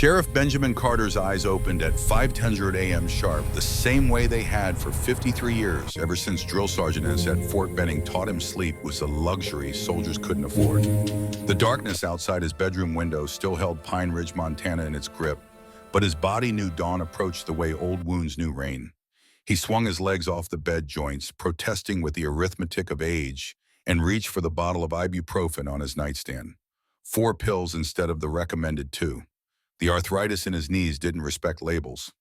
Sheriff Benjamin Carter's eyes opened at 5:10 a.m. sharp, the same way they had for 53 years, ever since drill sergeants at Fort Benning taught him sleep was a luxury soldiers couldn't afford. The darkness outside his bedroom window still held Pine Ridge, Montana in its grip, but his body knew dawn approached the way old wounds knew rain. He swung his legs off the bed joints, protesting with the arithmetic of age, and reached for the bottle of ibuprofen on his nightstand. 4 pills instead of the recommended 2. The arthritis in his knees didn't respect labels.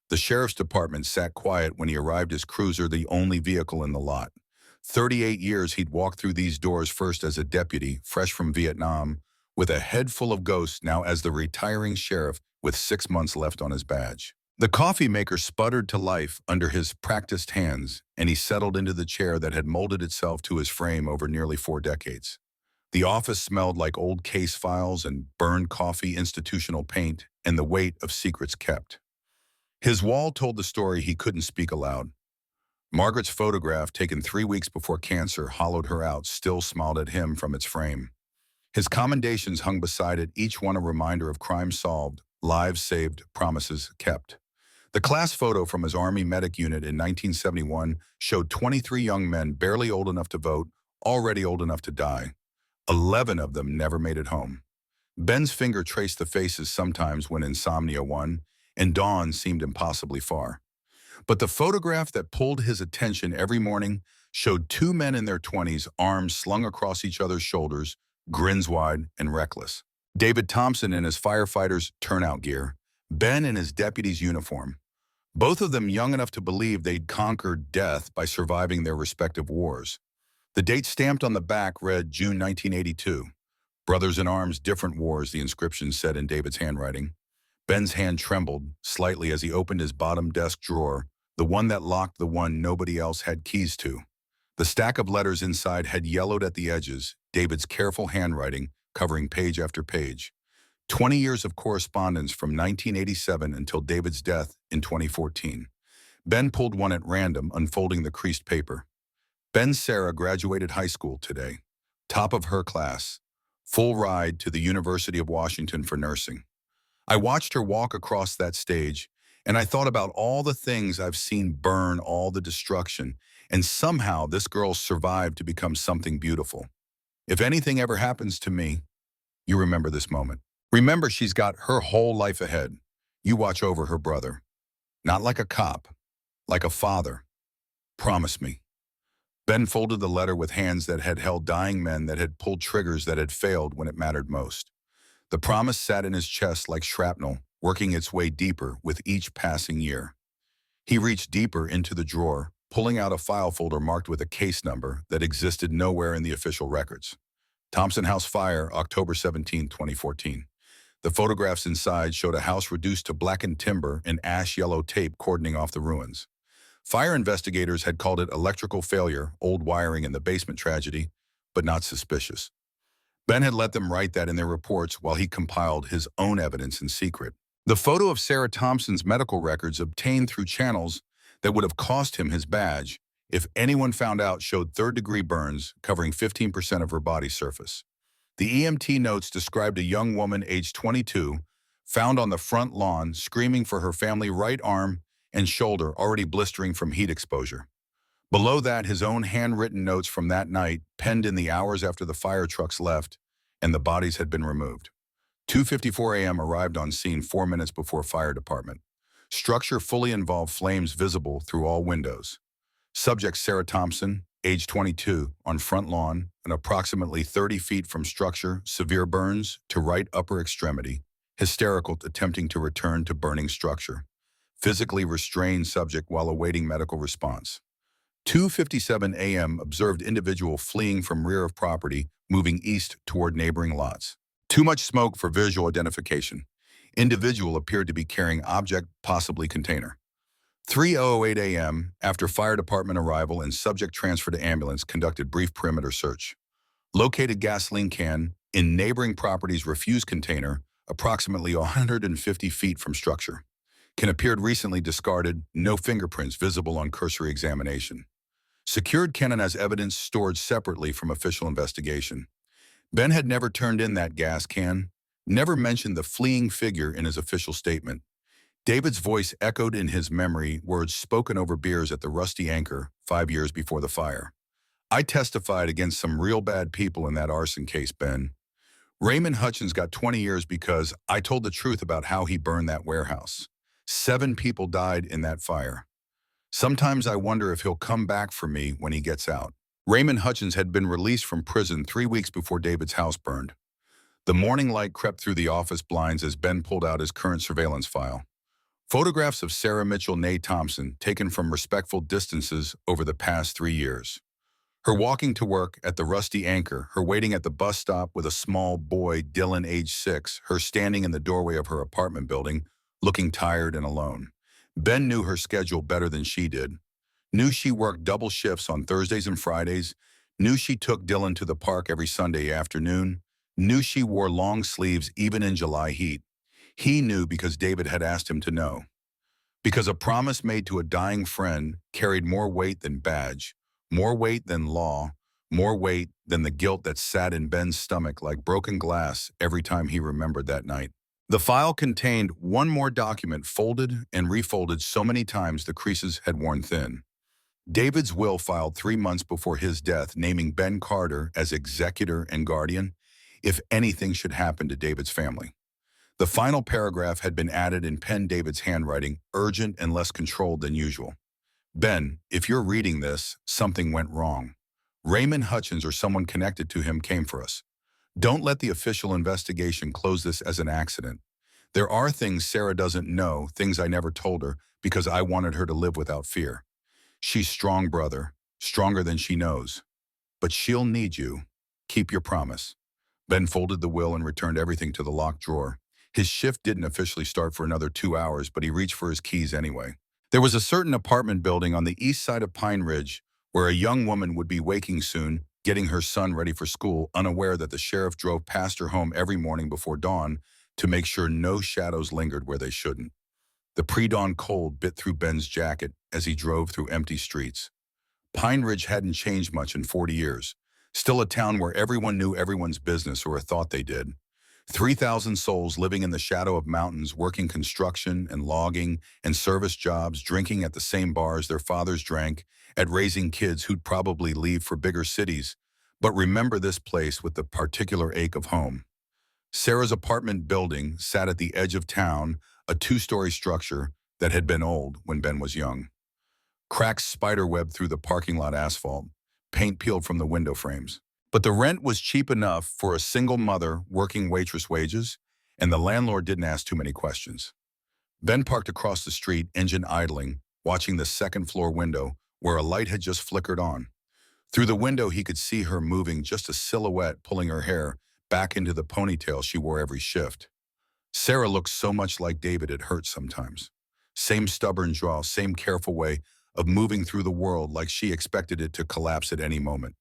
The sheriff's department sat quiet when he arrived his cruiser, the only vehicle in the lot. 38 years he'd walked through these doors, first as a deputy, fresh from Vietnam, with a head full of ghosts, now as the retiring sheriff with 6 months left on his badge. The coffee maker sputtered to life under his practiced hands, and he settled into the chair that had molded itself to his frame over nearly 4 decades. The office smelled like old case files and burned coffee, institutional paint, and the weight of secrets kept. His wall told the story he couldn't speak aloud. Margaret's photograph, taken 3 weeks before cancer hollowed her out, still smiled at him from its frame. His commendations hung beside it, each one a reminder of crimes solved, lives saved, promises kept. The class photo from his Army medic unit in 1971 showed 23 young men barely old enough to vote, already old enough to die. 11 of them never made it home. Ben's finger traced the faces sometimes when insomnia won, and dawn seemed impossibly far. But the photograph that pulled his attention every morning showed 2 men in their 20s, arms slung across each other's shoulders, grins wide and reckless. David Thompson in his firefighter's turnout gear, Ben in his deputy's uniform. Both of them young enough to believe they'd conquered death by surviving their respective wars. The date stamped on the back read June 1982. Brothers in arms, different wars, the inscription said in David's handwriting. Ben's hand trembled slightly as he opened his bottom desk drawer, the one that locked the one nobody else had keys to. The stack of letters inside had yellowed at the edges, David's careful handwriting covering page after page. 20 years of correspondence from 1987 until David's death in 2014. Ben pulled one at random, unfolding the creased paper. Ben Sarah graduated high school today, top of her class, full ride to the University of Washington for nursing. I watched her walk across that stage, and I thought about all the things I've seen burn, all the destruction, and somehow this girl survived to become something beautiful. If anything ever happens to me, you remember this moment. Remember, she's got her whole life ahead. You watch over her brother. Not like a cop, like a father. Promise me. Ben folded the letter with hands that had held dying men, that had pulled triggers that had failed when it mattered most. The promise sat in his chest like shrapnel, working its way deeper with each passing year. He reached deeper into the drawer, pulling out a file folder marked with a case number that existed nowhere in the official records. Thompson House Fire, October 17, 2014. The photographs inside showed a house reduced to blackened timber and ash-yellow tape cordoning off the ruins. Fire investigators had called it electrical failure, old wiring in the basement tragedy, but not suspicious. Ben had let them write that in their reports while he compiled his own evidence in secret. The photo of Sarah Thompson's medical records, obtained through channels that would have cost him his badge if anyone found out, showed third-degree burns covering 15% of her body surface. The EMT notes described a young woman aged 22, found on the front lawn, screaming for her family, right arm and shoulder already blistering from heat exposure. Below that, his own handwritten notes from that night, penned in the hours after the fire trucks left and the bodies had been removed. 2:54 a.m. arrived on scene 4 minutes before fire department. Structure fully involved, flames visible through all windows. Subject Sarah Thompson, age 22, on front lawn and approximately 30 feet from structure, severe burns to right upper extremity, hysterical, attempting to return to burning structure. Physically restrained subject while awaiting medical response. 2:57 a.m. observed individual fleeing from rear of property, moving east toward neighboring lots. Too much smoke for visual identification. Individual appeared to be carrying object, possibly container. 3:08 a.m. after fire department arrival and subject transfer to ambulance, conducted brief perimeter search. Located gasoline can in neighboring property's refuse container, approximately 150 feet from structure. Can appeared recently discarded, no fingerprints visible on cursory examination. Secured Kennan as evidence stored separately from official investigation. Ben had never turned in that gas can, never mentioned the fleeing figure in his official statement. David's voice echoed in his memory words spoken over beers at the Rusty Anchor 5 years before the fire. I testified against some real bad people in that arson case, Ben. Raymond Hutchins got 20 years because I told the truth about how he burned that warehouse. 7 people died in that fire. Sometimes I wonder if he'll come back for me when he gets out. Raymond Hutchins had been released from prison 3 weeks before David's house burned. The morning light crept through the office blinds as Ben pulled out his current surveillance file. Photographs of Sarah Mitchell Ney Thompson taken from respectful distances over the past 3 years. Her walking to work at the Rusty Anchor, her waiting at the bus stop with a small boy, Dylan, age 6, her standing in the doorway of her apartment building, looking tired and alone. Ben knew her schedule better than she did. Knew she worked double shifts on Thursdays and Fridays. Knew she took Dylan to the park every Sunday afternoon. Knew she wore long sleeves even in July heat. He knew because David had asked him to know. Because a promise made to a dying friend carried more weight than badge, more weight than law, more weight than the guilt that sat in Ben's stomach like broken glass every time he remembered that night. The file contained one more document folded and refolded so many times the creases had worn thin. David's will filed 3 months before his death, naming Ben Carter as executor and guardian if anything should happen to David's family. The final paragraph had been added in pen David's handwriting, urgent and less controlled than usual. Ben, if you're reading this, something went wrong. Raymond Hutchins or someone connected to him came for us. Don't let the official investigation close this as an accident. There are things Sarah doesn't know, things I never told her because I wanted her to live without fear. She's strong, brother, stronger than she knows. But she'll need you. Keep your promise. Ben folded the will and returned everything to the locked drawer. His shift didn't officially start for another 2 hours, but he reached for his keys anyway. There was a certain apartment building on the east side of Pine Ridge where a young woman would be waking soon, getting her son ready for school, unaware that the sheriff drove past her home every morning before dawn to make sure no shadows lingered where they shouldn't. The pre-dawn cold bit through Ben's jacket as he drove through empty streets. Pine Ridge hadn't changed much in 40 years. Still a town where everyone knew everyone's business, or thought they did. 3,000 souls living in the shadow of mountains, working construction and logging and service jobs, drinking at the same bars their fathers drank, at raising kids who'd probably leave for bigger cities, but remember this place with the particular ache of home. Sarah's apartment building sat at the edge of town, a 2-story structure that had been old when Ben was young. Cracks spiderwebbed through the parking lot asphalt, paint peeled from the window frames. But the rent was cheap enough for a single mother working waitress wages, and the landlord didn't ask too many questions. Ben parked across the street, engine idling, watching the second-floor window where a light had just flickered on. Through the window, he could see her moving, just a silhouette, pulling her hair back into the ponytail she wore every shift. Sarah looked so much like David it hurt sometimes. Same stubborn jaw, same careful way of moving through the world like she expected it to collapse at any moment.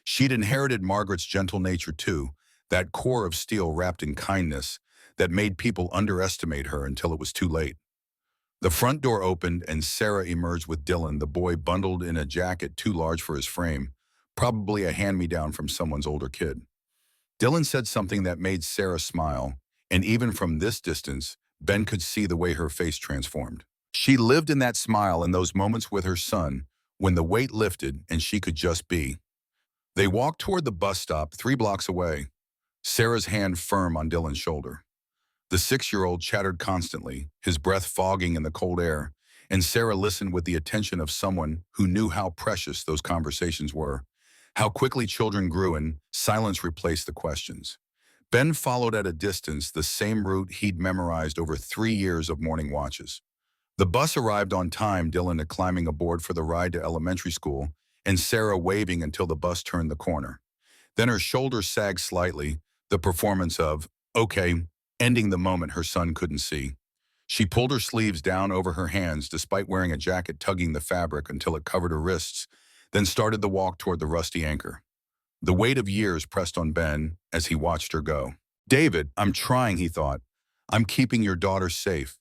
She'd inherited Margaret's gentle nature too, that core of steel wrapped in kindness that made people underestimate her until it was too late. The front door opened and Sarah emerged with Dylan, the boy bundled in a jacket too large for his frame, probably a hand-me-down from someone's older kid. Dylan said something that made Sarah smile, and even from this distance, Ben could see the way her face transformed. She lived in that smile and those moments with her son when the weight lifted and she could just be. They walked toward the bus stop 3 blocks away, Sarah's hand firm on Dylan's shoulder. The 6-year-old chattered constantly, his breath fogging in the cold air, and Sarah listened with the attention of someone who knew how precious those conversations were, how quickly children grew and silence replaced the questions. Ben followed at a distance the same route he'd memorized over 3 years of morning watches. The bus arrived on time, Dylan climbing aboard for the ride to elementary school, and Sarah waving until the bus turned the corner. Then her shoulders sagged slightly, the performance of, okay, ending the moment her son couldn't see. She pulled her sleeves down over her hands despite wearing a jacket tugging the fabric until it covered her wrists, then started the walk toward the Rusty Anchor. The weight of years pressed on Ben as he watched her go. David, I'm trying, he thought. I'm keeping your daughter safe.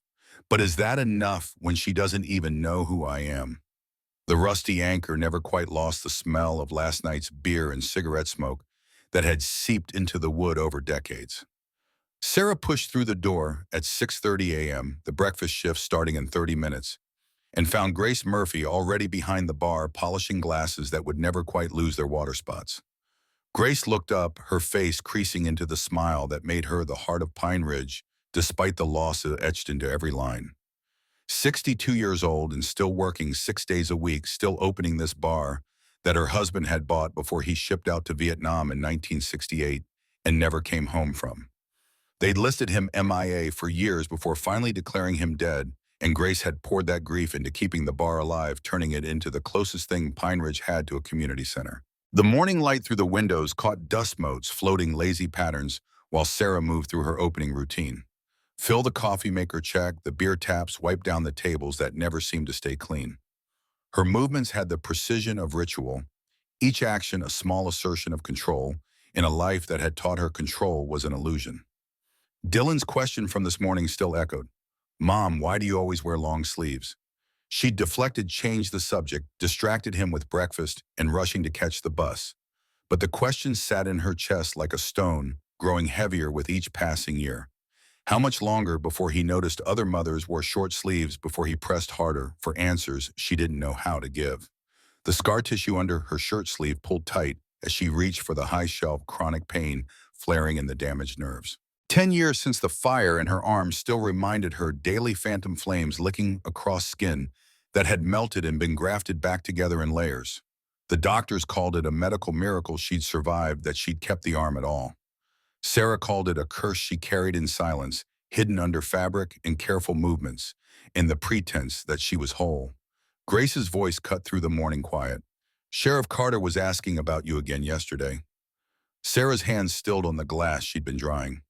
But is that enough when she doesn't even know who I am? The Rusty Anchor never quite lost the smell of last night's beer and cigarette smoke that had seeped into the wood over decades. Sarah pushed through the door at 6:30 a.m., the breakfast shift starting in 30 minutes, and found Grace Murphy already behind the bar polishing glasses that would never quite lose their water spots. Grace looked up, her face creasing into the smile that made her the heart of Pine Ridge, despite the loss etched into every line. 62 years old and still working 6 days a week, still opening this bar that her husband had bought before he shipped out to Vietnam in 1968 and never came home from. They'd listed him MIA for years before finally declaring him dead, and Grace had poured that grief into keeping the bar alive, turning it into the closest thing Pine Ridge had to a community center. The morning light through the windows caught dust motes floating lazy patterns while Sarah moved through her opening routine. Fill the coffee maker check, the beer taps wipe down the tables that never seemed to stay clean. Her movements had the precision of ritual, each action a small assertion of control, in a life that had taught her control was an illusion. Dylan's question from this morning still echoed. "Mom, why do you always wear long sleeves?" She'd deflected, changed the subject, distracted him with breakfast and rushing to catch the bus. But the question sat in her chest like a stone, growing heavier with each passing year. How much longer before he noticed other mothers wore short sleeves before he pressed harder for answers she didn't know how to give? The scar tissue under her shirt sleeve pulled tight as she reached for the high shelf, chronic pain flaring in the damaged nerves. 10 years since the fire in her arm still reminded her daily phantom flames licking across skin that had melted and been grafted back together in layers. The doctors called it a medical miracle she'd survived, that she'd kept the arm at all. Sarah called it a curse she carried in silence, hidden under fabric and careful movements, in the pretense that she was whole. Grace's voice cut through the morning quiet. "Sheriff Carter was asking about you again yesterday." Sarah's hands stilled on the glass she'd been drying.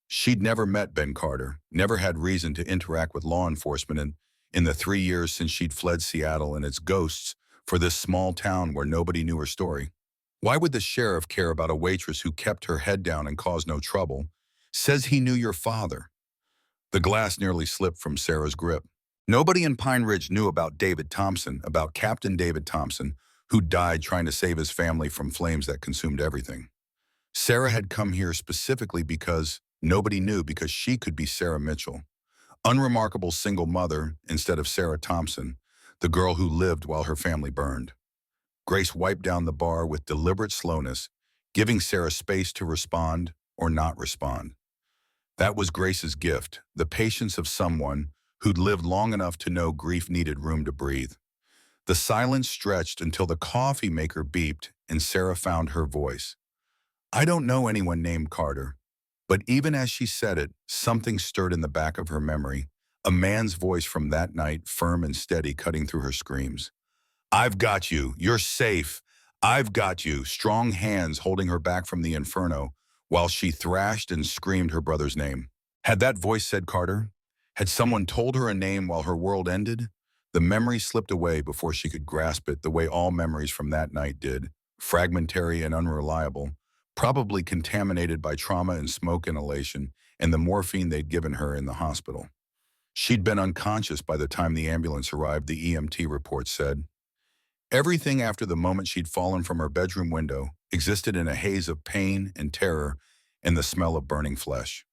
She'd never met Ben Carter, never had reason to interact with law enforcement in the 3 years since she'd fled Seattle and its ghosts for this small town where nobody knew her story. Why would the sheriff care about a waitress who kept her head down and caused no trouble? "Says he knew your father." The glass nearly slipped from Sarah's grip. Nobody in Pine Ridge knew about David Thompson, about Captain David Thompson, who died trying to save his family from flames that consumed everything. Sarah had come here specifically because nobody knew, because she could be Sarah Mitchell, unremarkable single mother instead of Sarah Thompson, the girl who lived while her family burned. Grace wiped down the bar with deliberate slowness, giving Sarah space to respond or not respond. That was Grace's gift, the patience of someone who'd lived long enough to know grief needed room to breathe. The silence stretched until the coffee maker beeped and Sarah found her voice. "I don't know anyone named Carter." But even as she said it, something stirred in the back of her memory, a man's voice from that night, firm and steady, cutting through her screams. "I've got you. You're safe. I've got you." Strong hands holding her back from the inferno while she thrashed and screamed her brother's name. Had that voice said Carter? Had someone told her a name while her world ended? The memory slipped away before she could grasp it, the way all memories from that night did, fragmentary and unreliable, probably contaminated by trauma and smoke inhalation and the morphine they'd given her in the hospital. She'd been unconscious by the time the ambulance arrived, the EMT report said. Everything after the moment she'd fallen from her bedroom window existed in a haze of pain and terror and the smell of burning flesh.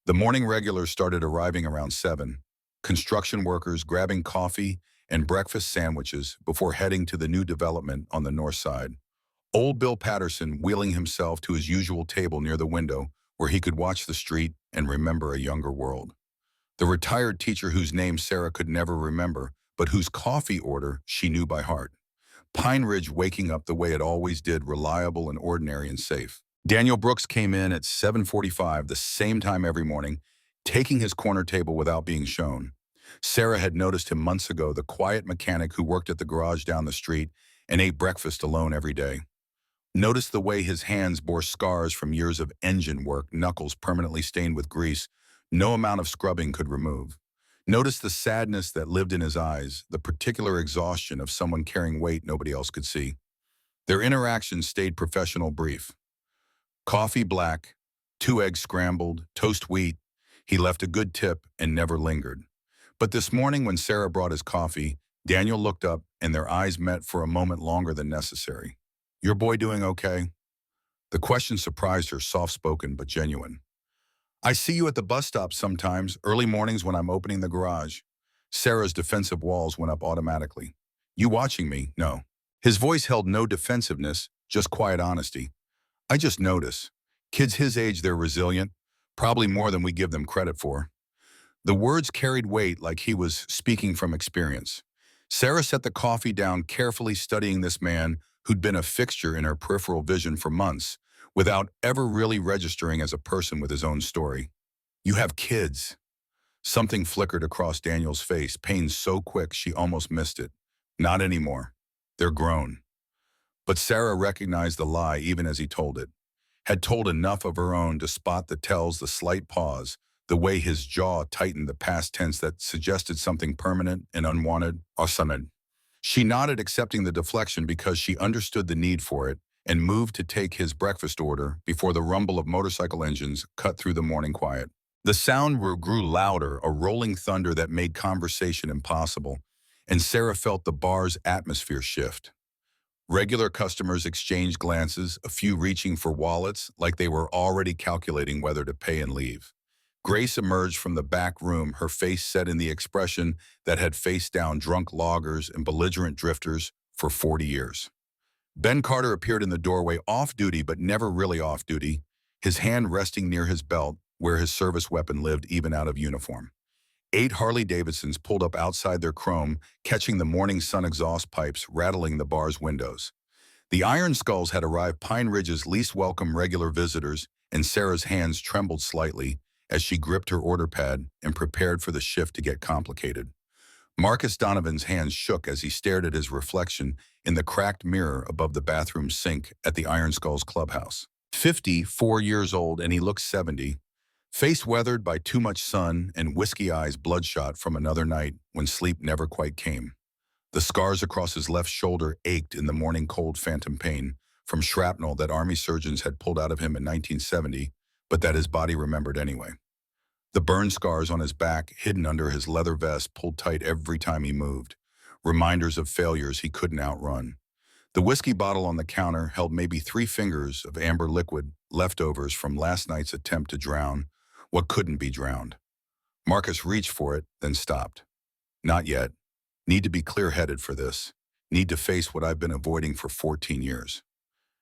The morning regulars started arriving around 7, construction workers grabbing coffee and breakfast sandwiches before heading to the new development on the north side. Old Bill Patterson wheeling himself to his usual table near the window where he could watch the street and remember a younger world. The retired teacher whose name Sarah could never remember, but whose coffee order she knew by heart. Pine Ridge waking up the way it always did, reliable and ordinary and safe. Daniel Brooks came in at 7:45, the same time every morning, taking his corner table without being shown. Sarah had noticed him months ago, the quiet mechanic who worked at the garage down the street and ate breakfast alone every day. Noticed the way his hands bore scars from years of engine work, knuckles permanently stained with grease no amount of scrubbing could remove. Noticed the sadness that lived in his eyes, the particular exhaustion of someone carrying weight nobody else could see. Their interaction stayed professional, brief. Coffee black, 2 eggs scrambled, toast wheat. He left a good tip and never lingered. But this morning when Sarah brought his coffee, Daniel looked up and their eyes met for a moment longer than necessary. "Your boy doing okay?" The question surprised her, soft-spoken but genuine. I see you at the bus stop sometimes, early mornings when I'm opening the garage. Sarah's defensive walls went up automatically. You watching me? No. His voice held no defensiveness, just quiet honesty. I just notice. Kids his age, they're resilient, probably more than we give them credit for. The words carried weight like he was speaking from experience. Sarah set the coffee down, carefully studying this man who'd been a fixture in her peripheral vision for months, without ever really registering as a person with his own story. You have kids. Something flickered across Daniel's face, pain so quick she almost missed it. Not anymore. They're grown. But Sarah recognized the lie even as he told it. Had told enough of her own to spot the tells, the slight pause, the way his jaw tightened, the past tense that suggested something permanent and unwanted, or sudden. She nodded, accepting the deflection because she understood the need for it, and moved to take his breakfast order before the rumble of motorcycle engines cut through the morning quiet. The sound grew louder, a rolling thunder that made conversation impossible, and Sarah felt the bar's atmosphere shift. Regular customers exchanged glances, a few reaching for wallets like they were already calculating whether to pay and leave. Grace emerged from the back room, her face set in the expression that had faced down drunk loggers and belligerent drifters for 40 years. Ben Carter appeared in the doorway, off-duty but never really off-duty, his hand resting near his belt, where his service weapon lived even out of uniform. 8 Harley-Davidsons pulled up outside their chrome, catching the morning sun exhaust pipes rattling the bar's windows. The Iron Skulls had arrived, Pine Ridge's least welcome regular visitors, and Sarah's hands trembled slightly as she gripped her order pad and prepared for the shift to get complicated. Marcus Donovan's hands shook as he stared at his reflection in the cracked mirror above the bathroom sink at the Iron Skulls clubhouse. 54 years old, and he looked 70. Face weathered by too much sun and whiskey eyes bloodshot from another night when sleep never quite came. The scars across his left shoulder ached in the morning cold, phantom pain from shrapnel that Army surgeons had pulled out of him in 1970, but that his body remembered anyway. The burn scars on his back, hidden under his leather vest, pulled tight every time he moved, reminders of failures he couldn't outrun. The whiskey bottle on the counter held maybe 3 fingers of amber liquid, leftovers from last night's attempt to drown what couldn't be drowned. Marcus reached for it, then stopped. Not yet. Need to be clear-headed for this. Need to face what I've been avoiding for 14 years.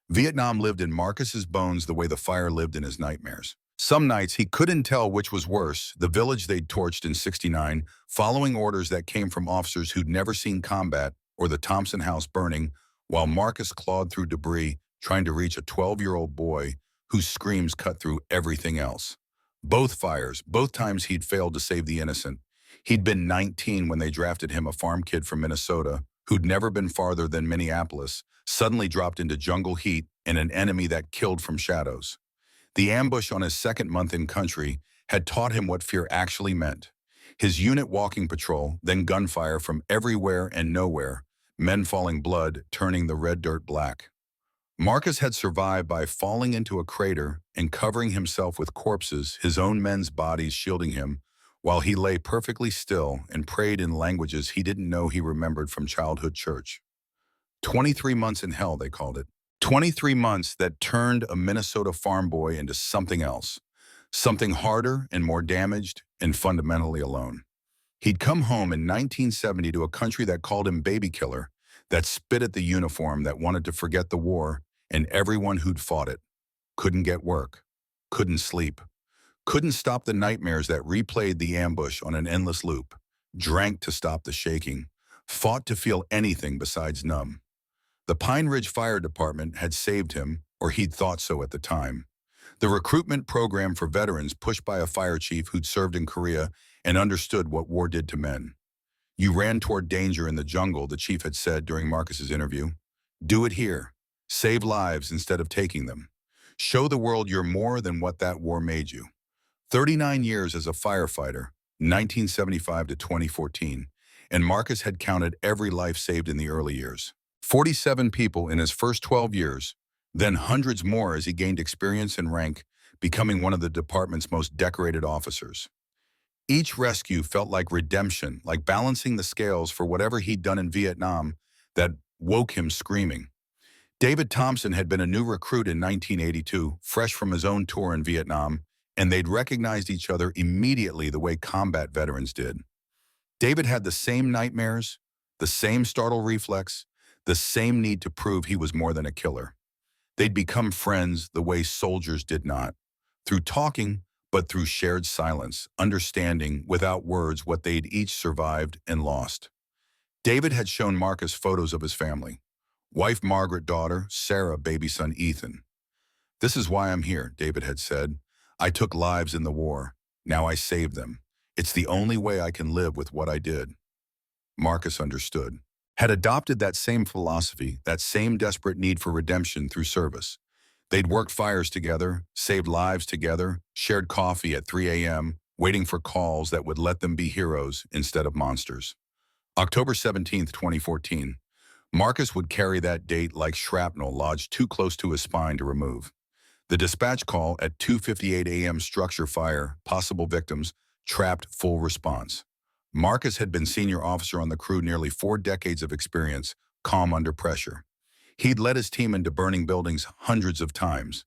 Vietnam lived in Marcus's bones the way the fire lived in his nightmares. Some nights he couldn't tell which was worse, the village they'd torched in '69, following orders that came from officers who'd never seen combat, or the Thompson house burning, while Marcus clawed through debris, trying to reach a 12-year-old boy whose screams cut through everything else. Both fires, both times he'd failed to save the innocent. He'd been 19 when they drafted him, a farm kid from Minnesota, who'd never been farther than Minneapolis, suddenly dropped into jungle heat and an enemy that killed from shadows. The ambush on his second month in country had taught him what fear actually meant. His unit walking patrol, then gunfire from everywhere and nowhere, men falling blood, turning the red dirt black. Marcus had survived by falling into a crater and covering himself with corpses, his own men's bodies shielding him, while he lay perfectly still and prayed in languages he didn't know he remembered from childhood church. 23 months in hell, they called it. 23 months that turned a Minnesota farm boy into something else, something harder and more damaged and fundamentally alone. He'd come home in 1970 to a country that called him baby killer, that spit at the uniform, that wanted to forget the war and everyone who'd fought it. Couldn't get work, couldn't sleep, couldn't stop the nightmares that replayed the ambush on an endless loop, drank to stop the shaking, fought to feel anything besides numb. The Pine Ridge Fire Department had saved him, or he'd thought so at the time. The recruitment program for veterans pushed by a fire chief who'd served in Korea and understood what war did to men. You ran toward danger in the jungle, the chief had said during Marcus's interview. Do it here. Save lives instead of taking them. Show the world you're more than what that war made you. 39 years as a firefighter, 1975 to 2014, and Marcus had counted every life saved in the early years. 47 people in his first 12 years, then hundreds more as he gained experience and rank, becoming one of the department's most decorated officers. Each rescue felt like redemption, like balancing the scales for whatever he'd done in Vietnam that woke him screaming. David Thompson had been a new recruit in 1982, fresh from his own tour in Vietnam, and they'd recognized each other immediately the way combat veterans did. David had the same nightmares, the same startle reflex, the same need to prove he was more than a killer. They'd become friends the way soldiers did not, through talking, but through shared silence, understanding without words what they'd each survived and lost. David had shown Marcus photos of his family. Wife Margaret, daughter Sarah, baby son Ethan. "This is why I'm here," David had said. "I took lives in the war. Now I save them. It's the only way I can live with what I did." Marcus understood. Had adopted that same philosophy, that same desperate need for redemption through service. They'd worked fires together, saved lives together, shared coffee at 3 a.m., waiting for calls that would let them be heroes instead of monsters. October 17th, 2014. Marcus would carry that date like shrapnel lodged too close to his spine to remove. The dispatch call at 2:58 a.m. structure fire, possible victims, trapped, full response. Marcus had been senior officer on the crew, nearly 4 decades of experience, calm under pressure. He'd led his team into burning buildings hundreds of times.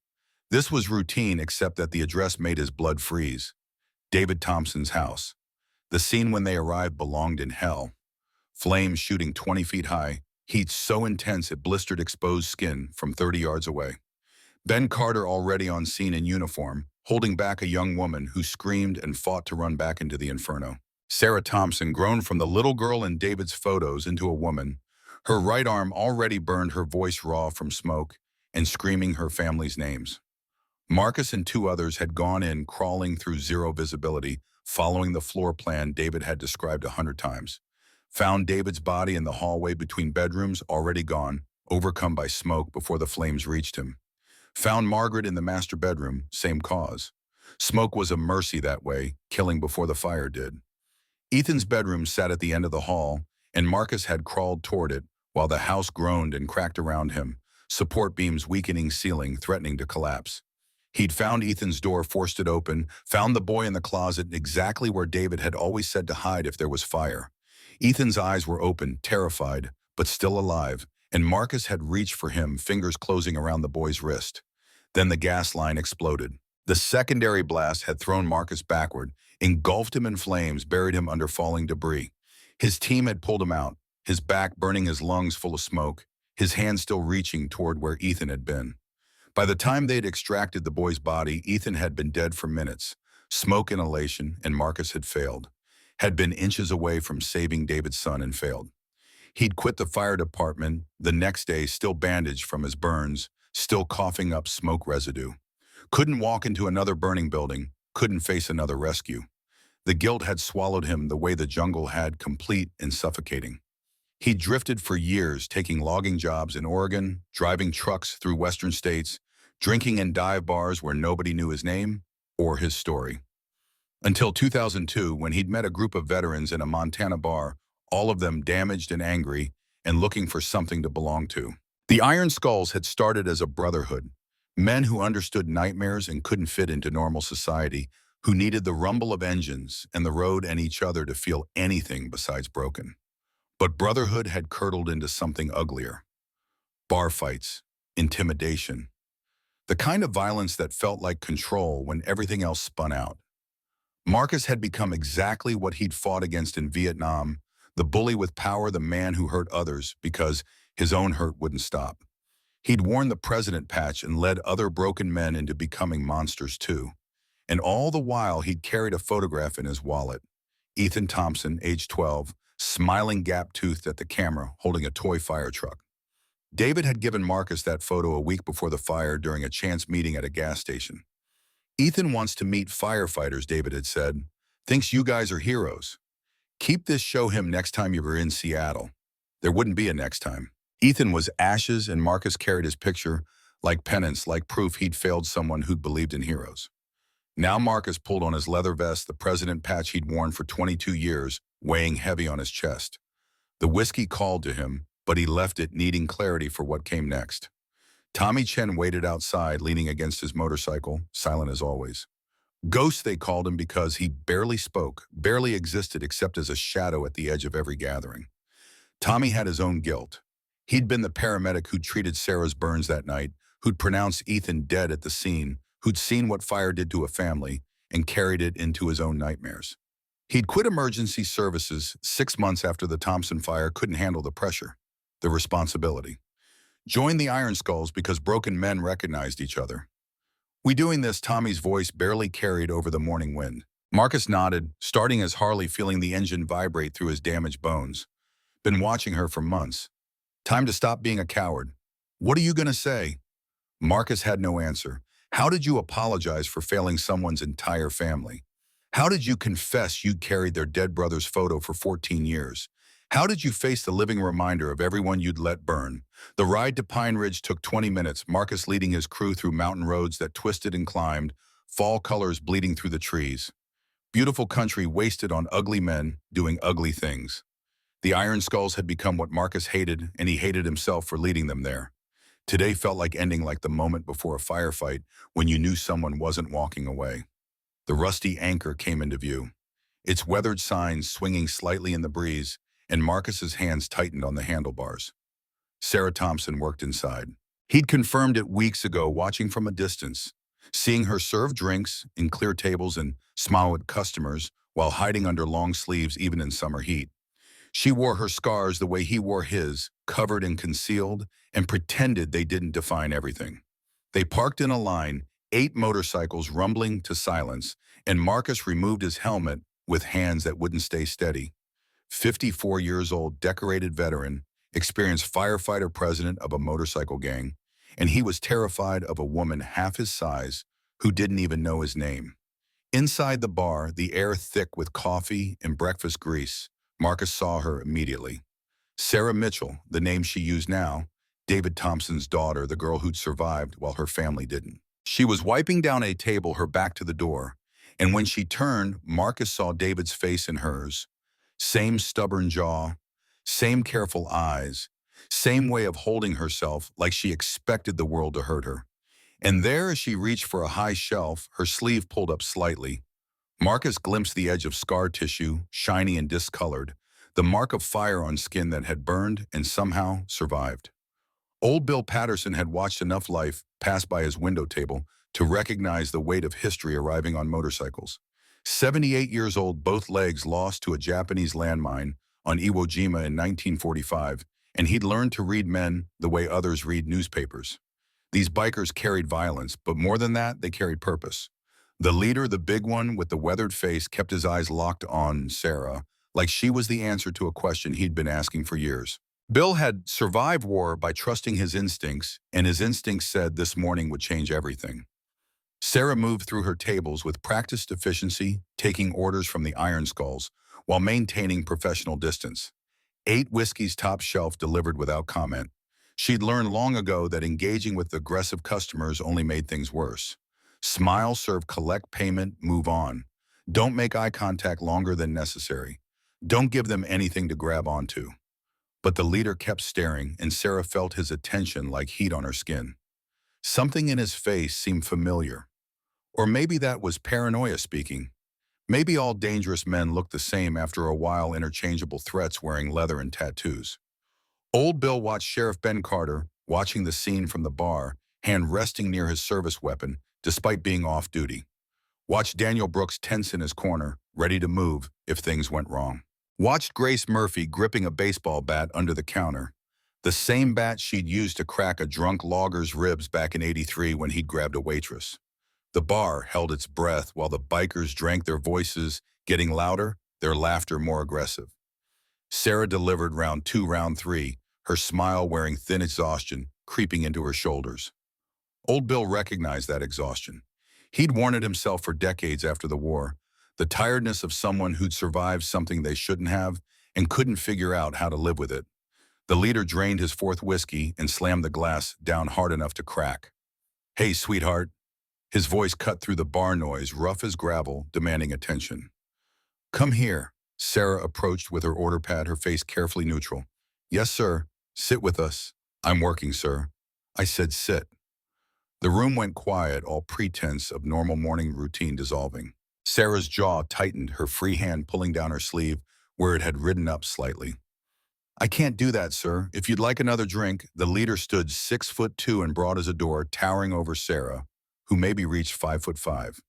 This was routine, except that the address made his blood freeze. David Thompson's house. The scene when they arrived belonged in hell. Flames shooting 20 feet high, heat so intense it blistered exposed skin from 30 yards away. Ben Carter already on scene in uniform, holding back a young woman who screamed and fought to run back into the inferno. Sarah Thompson, grown from the little girl in David's photos into a woman, her right arm already burned, her voice raw from smoke, and screaming her family's names. Marcus and 2 others had gone in, crawling through zero visibility, following the floor plan David had described 100 times. Found David's body in the hallway between bedrooms, already gone, overcome by smoke before the flames reached him. Found Margaret in the master bedroom, same cause. Smoke was a mercy that way, killing before the fire did. Ethan's bedroom sat at the end of the hall, and Marcus had crawled toward it while the house groaned and cracked around him, support beams weakening ceiling, threatening to collapse. He'd found Ethan's door, forced it open, found the boy in the closet exactly where David had always said to hide if there was fire. Ethan's eyes were open, terrified, but still alive, and Marcus had reached for him, fingers closing around the boy's wrist. Then the gas line exploded. The secondary blast had thrown Marcus backward, engulfed him in flames, buried him under falling debris. His team had pulled him out, his back burning, his lungs full of smoke, his hand still reaching toward where Ethan had been. By the time they'd extracted the boy's body, Ethan had been dead for minutes. Smoke inhalation, and Marcus had failed. Had been inches away from saving David's son and failed. He'd quit the fire department the next day, still bandaged from his burns, still coughing up smoke residue. Couldn't walk into another burning building, couldn't face another rescue. The guilt had swallowed him the way the jungle had, complete and suffocating. He drifted for years, taking logging jobs in Oregon, driving trucks through western states, drinking in dive bars where nobody knew his name or his story. Until 2002, when he'd met a group of veterans in a Montana bar, all of them damaged and angry and looking for something to belong to. The Iron Skulls had started as a brotherhood, men who understood nightmares and couldn't fit into normal society, who needed the rumble of engines and the road and each other to feel anything besides broken. But brotherhood had curdled into something uglier. Bar fights, intimidation, the kind of violence that felt like control when everything else spun out. Marcus had become exactly what he'd fought against in Vietnam, the bully with power, the man who hurt others because his own hurt wouldn't stop. He'd worn the president patch and led other broken men into becoming monsters too. And all the while he'd carried a photograph in his wallet. Ethan Thompson, age 12, smiling gap-toothed at the camera, holding a toy fire truck. David had given Marcus that photo a week before the fire during a chance meeting at a gas station. "Ethan wants to meet firefighters," David had said. "Thinks you guys are heroes. Keep this, show him next time you were in Seattle." There wouldn't be a next time. Ethan was ashes, and Marcus carried his picture like penance, like proof he'd failed someone who'd believed in heroes. Now Marcus pulled on his leather vest, the president patch he'd worn for 22 years, weighing heavy on his chest. The whiskey called to him, but he left it, needing clarity for what came next. Tommy Chen waited outside, leaning against his motorcycle, silent as always. Ghost, they called him, because he barely spoke, barely existed except as a shadow at the edge of every gathering. Tommy had his own guilt. He'd been the paramedic who'd treated Sarah's burns that night, who'd pronounced Ethan dead at the scene, who'd seen what fire did to a family and carried it into his own nightmares. He'd quit emergency services 6 months after the Thompson fire couldn't handle the pressure, the responsibility. Joined the Iron Skulls because broken men recognized each other. "We doing this," Tommy's voice barely carried over the morning wind. Marcus nodded, starting as Harley, feeling the engine vibrate through his damaged bones. "Been watching her for months. Time to stop being a coward." "What are you gonna say?" Marcus had no answer. How did you apologize for failing someone's entire family? How did you confess you'd carried their dead brother's photo for 14 years? How did you face the living reminder of everyone you'd let burn? The ride to Pine Ridge took 20 minutes, Marcus leading his crew through mountain roads that twisted and climbed, fall colors bleeding through the trees. Beautiful country wasted on ugly men doing ugly things. The Iron Skulls had become what Marcus hated, and he hated himself for leading them there. Today felt like ending like the moment before a firefight when you knew someone wasn't walking away. The rusty anchor came into view, its weathered signs swinging slightly in the breeze, and Marcus's hands tightened on the handlebars. Sarah Thompson worked inside. He'd confirmed it weeks ago, watching from a distance, seeing her serve drinks in clear tables and smile at customers while hiding under long sleeves even in summer heat. She wore her scars the way he wore his, covered and concealed, and pretended they didn't define everything. They parked in a line, 8 motorcycles rumbling to silence, and Marcus removed his helmet with hands that wouldn't stay steady. 54 years old, decorated veteran, experienced firefighter, president of a motorcycle gang, and he was terrified of a woman half his size who didn't even know his name. Inside the bar, the air thick with coffee and breakfast grease, Marcus saw her immediately. Sarah Mitchell, the name she used now, David Thompson's daughter, the girl who'd survived while her family didn't. She was wiping down a table, her back to the door, and when she turned, Marcus saw David's face in hers. Same stubborn jaw, same careful eyes, same way of holding herself like she expected the world to hurt her. And there, as she reached for a high shelf, her sleeve pulled up slightly, Marcus glimpsed the edge of scar tissue, shiny and discolored, the mark of fire on skin that had burned and somehow survived. Old Bill Patterson had watched enough life pass by his window table to recognize the weight of history arriving on motorcycles. 78 years old, both legs lost to a Japanese landmine on Iwo Jima in 1945, and he'd learned to read men the way others read newspapers. These bikers carried violence, but more than that, they carried purpose. The leader, the big one with the weathered face, kept his eyes locked on Sarah, like she was the answer to a question he'd been asking for years. Bill had survived war by trusting his instincts, and his instincts said this morning would change everything. Sarah moved through her tables with practiced efficiency, taking orders from the Iron Skulls, while maintaining professional distance. 8 whiskeys top shelf delivered without comment. She'd learned long ago that engaging with aggressive customers only made things worse. Smile, serve, collect payment, move on. Don't make eye contact longer than necessary. Don't give them anything to grab onto. But the leader kept staring, and Sarah felt his attention like heat on her skin. Something in his face seemed familiar. Or maybe that was paranoia speaking. Maybe all dangerous men look the same after a while, interchangeable threats wearing leather and tattoos. Old Bill watched Sheriff Ben Carter, watching the scene from the bar, hand resting near his service weapon, despite being off duty. Watched Daniel Brooks tense in his corner, ready to move if things went wrong. Watched Grace Murphy gripping a baseball bat under the counter, the same bat she'd used to crack a drunk logger's ribs back in '83 when he'd grabbed a waitress. The bar held its breath while the bikers drank, their voices getting louder, their laughter more aggressive. Sarah delivered round 2, round 3, her smile wearing thin exhaustion creeping into her shoulders. Old Bill recognized that exhaustion. He'd worn it himself for decades after the war, the tiredness of someone who'd survived something they shouldn't have and couldn't figure out how to live with it. The leader drained his 4th whiskey and slammed the glass down hard enough to crack. "Hey, sweetheart." His voice cut through the bar noise, rough as gravel, demanding attention. "Come here." Sarah approached with her order pad, her face carefully neutral. "Yes, sir. Sit with us." "I'm working, sir." I said sit. The room went quiet, all pretense of normal morning routine dissolving. Sarah's jaw tightened, her free hand pulling down her sleeve where it had ridden up slightly. "I can't do that, sir. If you'd like another drink." The leader stood 6'2" and broad as a door, towering over Sarah, who maybe reached 5'5".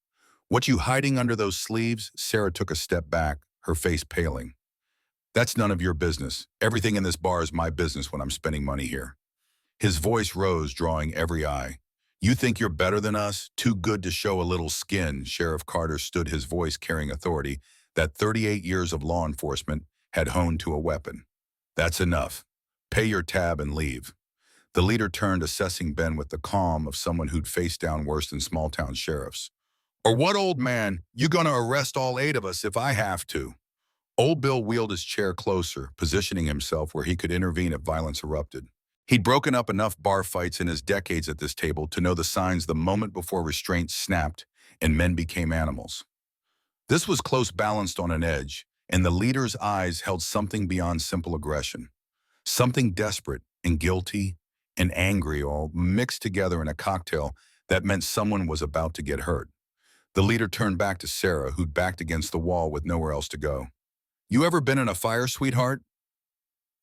"What you hiding under those sleeves?" Sarah took a step back, her face paling. "That's none of your business. Everything in this bar is my business when I'm spending money here." His voice rose, drawing every eye. "You think you're better than us? Too good to show a little skin." Sheriff Carter stood, his voice carrying authority that 38 years of law enforcement had honed to a weapon. "That's enough. Pay your tab and leave." The leader turned, assessing Ben with the calm of someone who'd faced down worse than small-town sheriffs. "Or what, old man? You gonna arrest all 8 of us if I have to?" Old Bill wheeled his chair closer, positioning himself where he could intervene if violence erupted. He'd broken up enough bar fights in his decades at this table to know the signs the moment before restraint snapped and men became animals. This was close, balanced on an edge, and the leader's eyes held something beyond simple aggression. Something desperate and guilty and angry, all mixed together in a cocktail that meant someone was about to get hurt. The leader turned back to Sarah, who'd backed against the wall with nowhere else to go. "You ever been in a fire, sweetheart?"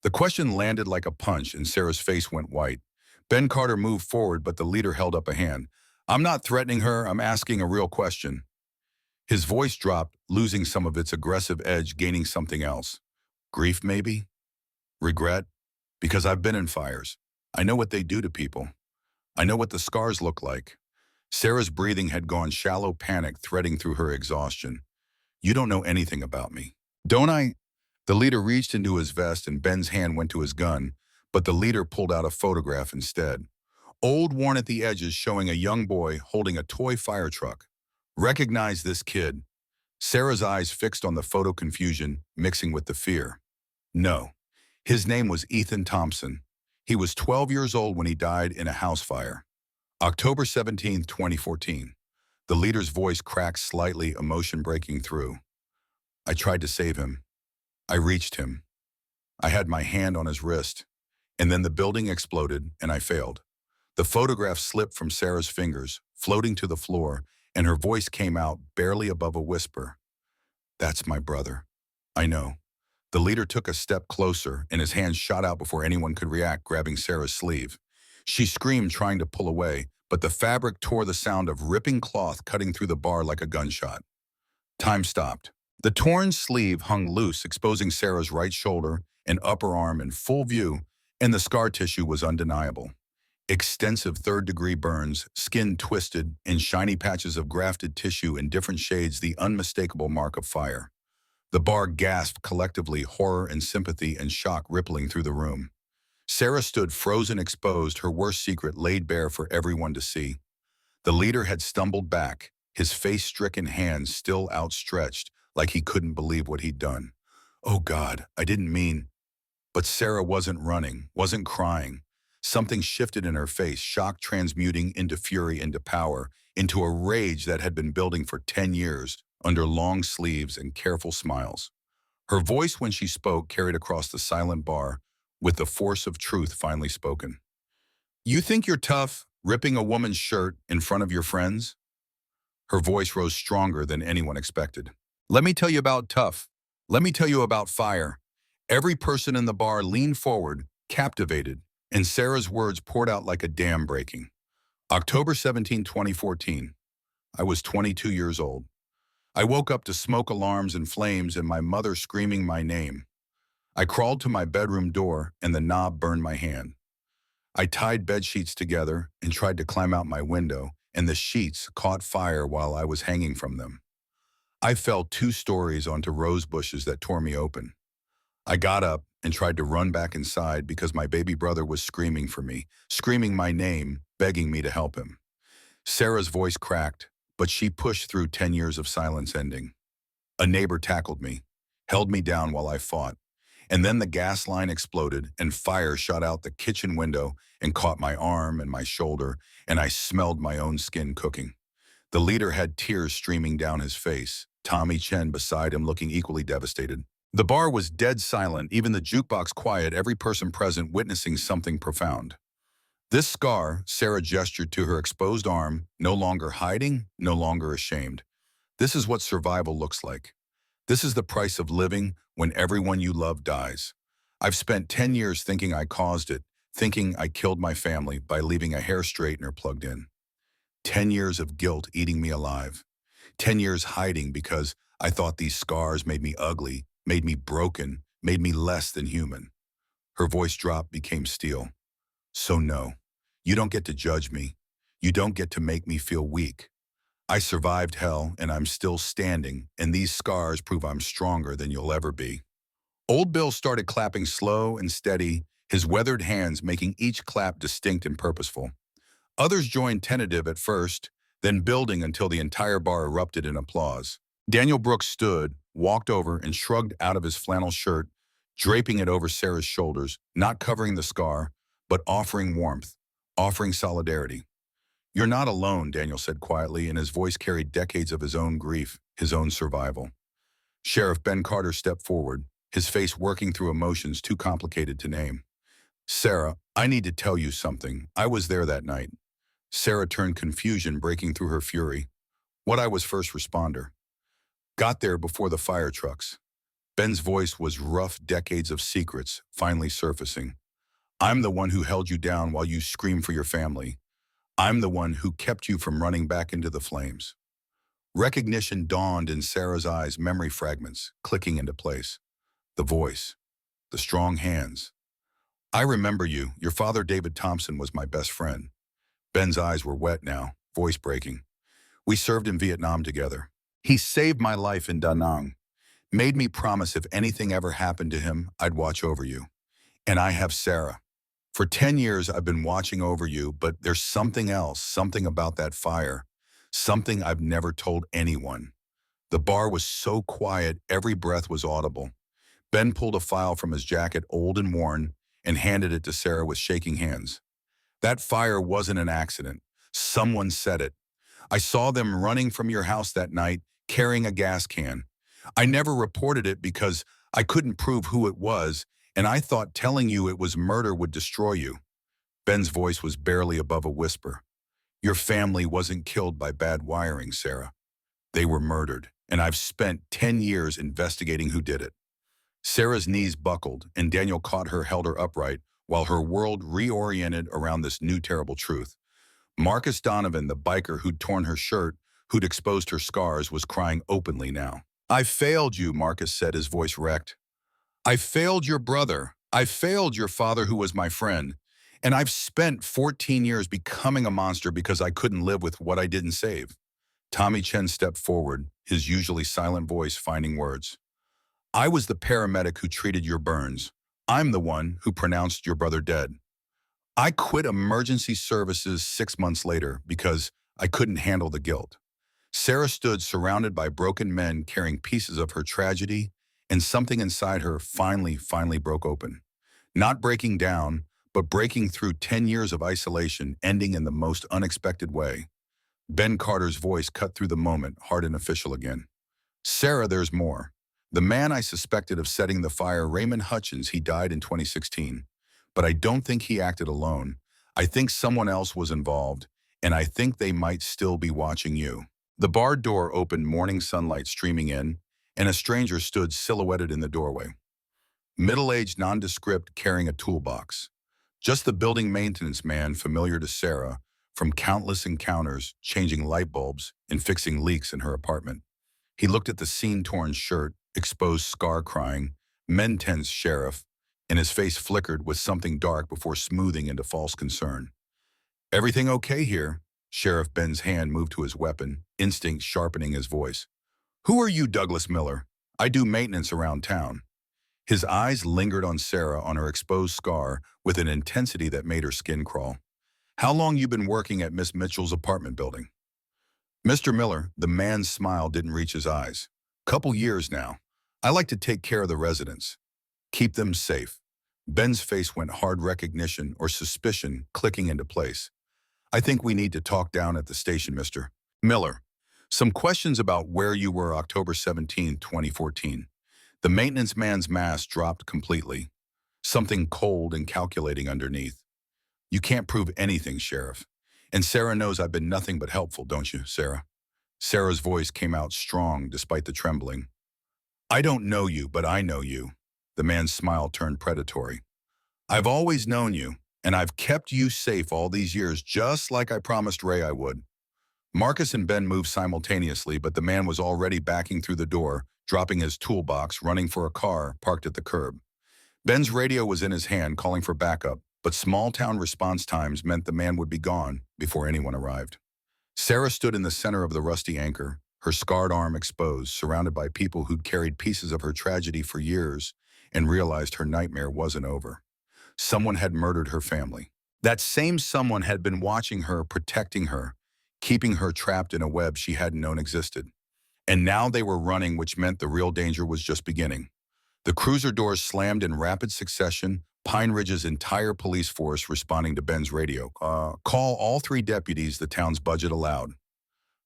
The question landed like a punch, and Sarah's face went white. Ben Carter moved forward, but the leader held up a hand. "I'm not threatening her, I'm asking a real question." His voice dropped, losing some of its aggressive edge, gaining something else. "Grief, maybe? Regret? Because I've been in fires. I know what they do to people. I know what the scars look like." Sarah's breathing had gone shallow, panic threading through her exhaustion. "You don't know anything about me." "Don't I?" The leader reached into his vest and Ben's hand went to his gun, but the leader pulled out a photograph instead. Old, worn at the edges, showing a young boy holding a toy fire truck. "Recognize this kid?" Sarah's eyes fixed on the photo, confusion mixing with the fear. "No." His name was Ethan Thompson. He was 12 years old when he died in a house fire. October 17th, 2014. The leader's voice cracked slightly, emotion breaking through. "I tried to save him. I reached him. I had my hand on his wrist. And then the building exploded and I failed." The photograph slipped from Sarah's fingers, floating to the floor, and her voice came out barely above a whisper. "That's my brother. I know." The leader took a step closer, and his hand shot out before anyone could react, grabbing Sarah's sleeve. She screamed, trying to pull away, but the fabric tore, the sound of ripping cloth cutting through the bar like a gunshot. Time stopped. The torn sleeve hung loose, exposing Sarah's right shoulder and upper arm in full view, and the scar tissue was undeniable. Extensive third-degree burns, skin twisted, and shiny patches of grafted tissue in different shades, the unmistakable mark of fire. The bar gasped collectively, horror and sympathy and shock rippling through the room. Sarah stood frozen, exposed, her worst secret laid bare for everyone to see. The leader had stumbled back, his face-stricken hands still outstretched, like he couldn't believe what he'd done. "Oh God, I didn't mean..." But Sarah wasn't running, wasn't crying. Something shifted in her face, shock transmuting into fury, into power, into a rage that had been building for 10 years, under long sleeves and careful smiles. Her voice, when she spoke, carried across the silent bar, with the force of truth finally spoken. "You think you're tough, ripping a woman's shirt in front of your friends?" Her voice rose stronger than anyone expected. "Let me tell you about tough. Let me tell you about fire." Every person in the bar leaned forward, captivated, and Sarah's words poured out like a dam breaking. October 17, 2014. I was 22 years old. I woke up to smoke alarms and flames and my mother screaming my name. I crawled to my bedroom door and the knob burned my hand. I tied bed sheets together and tried to climb out my window, and the sheets caught fire while I was hanging from them. I fell 2 stories onto rose bushes that tore me open. I got up and tried to run back inside because my baby brother was screaming for me, screaming my name, begging me to help him. Sarah's voice cracked, but she pushed through 10 years of silence ending. A neighbor tackled me, held me down while I fought, and then the gas line exploded and fire shot out the kitchen window and caught my arm and my shoulder, and I smelled my own skin cooking. The leader had tears streaming down his face, Tommy Chen beside him looking equally devastated. The bar was dead silent, even the jukebox quiet, every person present witnessing something profound. This scar, Sarah gestured to her exposed arm, no longer hiding, no longer ashamed. This is what survival looks like. This is the price of living when everyone you love dies. I've spent 10 years thinking I caused it, thinking I killed my family by leaving a hair straightener plugged in. 10 years of guilt eating me alive. 10 years hiding because I thought these scars made me ugly, made me broken, made me less than human. Her voice dropped, became steel. So no, you don't get to judge me. You don't get to make me feel weak. I survived hell and I'm still standing, and these scars prove I'm stronger than you'll ever be. Old Bill started clapping slow and steady, his weathered hands making each clap distinct and purposeful. Others joined tentative at first, then building until the entire bar erupted in applause. Daniel Brooks stood, walked over, and shrugged out of his flannel shirt, draping it over Sarah's shoulders, not covering the scar, but offering warmth, offering solidarity. "You're not alone," Daniel said quietly, and his voice carried decades of his own grief, his own survival. Sheriff Ben Carter stepped forward, his face working through emotions too complicated to name. "Sarah, I need to tell you something. I was there that night." Sarah turned, confusion breaking through her fury. "What? I was first responder. Got there before the fire trucks." Ben's voice was rough, decades of secrets finally surfacing. "I'm the one who held you down while you screamed for your family. I'm the one who kept you from running back into the flames." Recognition dawned in Sarah's eyes, memory fragments clicking into place. The voice, the strong hands. "I remember you. Your father, David Thompson, was my best friend." Ben's eyes were wet now, voice breaking. "We served in Vietnam together. He saved my life in Da Nang. Made me promise if anything ever happened to him, I'd watch over you. And I have Sarah. For 10 years, I've been watching over you, but there's something else, something about that fire, something I've never told anyone." The bar was so quiet, every breath was audible. Ben pulled a file from his jacket, old and worn, and handed it to Sarah with shaking hands. "That fire wasn't an accident. Someone said it. I saw them running from your house that night, carrying a gas can. I never reported it because I couldn't prove who it was, and I thought telling you it was murder would destroy you." Ben's voice was barely above a whisper. "Your family wasn't killed by bad wiring, Sarah. They were murdered, and I've spent 10 years investigating who did it." Sarah's knees buckled, and Daniel caught her, held her upright, while her world reoriented around this new terrible truth. Marcus Donovan, the biker who'd torn her shirt, who'd exposed her scars, was crying openly now. "I failed you," Marcus said, his voice wrecked. "I failed your brother. I failed your father, who was my friend. And I've spent 14 years becoming a monster because I couldn't live with what I didn't save." Tommy Chen stepped forward, his usually silent voice finding words. "I was the paramedic who treated your burns. I'm the one who pronounced your brother dead. I quit emergency services 6 months later because I couldn't handle the guilt." Sarah stood surrounded by broken men carrying pieces of her tragedy, and something inside her finally broke open. Not breaking down, but breaking through 10 years of isolation, ending in the most unexpected way. Ben Carter's voice cut through the moment, hard and official again. "Sarah, there's more. The man I suspected of setting the fire, Raymond Hutchins, he died in 2016. But I don't think he acted alone. I think someone else was involved, and I think they might still be watching you." The bar door opened, morning sunlight streaming in, and a stranger stood silhouetted in the doorway. Middle-aged, nondescript, carrying a toolbox. Just the building maintenance man familiar to Sarah from countless encounters, changing light bulbs and fixing leaks in her apartment. He looked at the scene-torn shirt, exposed scar crying, men tense sheriff, and his face flickered with something dark before smoothing into false concern. "Everything okay here?" Sheriff Ben's hand moved to his weapon, instinct sharpening his voice. "Who are you, Douglas Miller? I do maintenance around town." His eyes lingered on Sarah, on her exposed scar, with an intensity that made her skin crawl. "How long you been working at Miss Mitchell's apartment building?" "Mr. Miller," the man's smile didn't reach his eyes. "Couple years now. I like to take care of the residents. Keep them safe." Ben's face went hard, recognition or suspicion clicking into place. "I think we need to talk down at the station, Mr. Miller. Some questions about where you were October 17, 2014. The maintenance man's mask dropped completely. Something cold and calculating underneath. "You can't prove anything, Sheriff. And Sarah knows I've been nothing but helpful, don't you, Sarah?" Sarah's voice came out strong despite the trembling. "I don't know you, but I know you." The man's smile turned predatory. "I've always known you, and I've kept you safe all these years, just like I promised Ray I would." Marcus and Ben moved simultaneously, but the man was already backing through the door, dropping his toolbox, running for a car parked at the curb. Ben's radio was in his hand, calling for backup, but small-town response times meant the man would be gone before anyone arrived. Sarah stood in the center of the rusty anchor, her scarred arm exposed, surrounded by people who'd carried pieces of her tragedy for years and realized her nightmare wasn't over. Someone had murdered her family. That same someone had been watching her, protecting her, keeping her trapped in a web she hadn't known existed. And now they were running, which meant the real danger was just beginning. The cruiser doors slammed in rapid succession, Pine Ridge's entire police force responding to Ben's radio. Call all three deputies the town's budget allowed.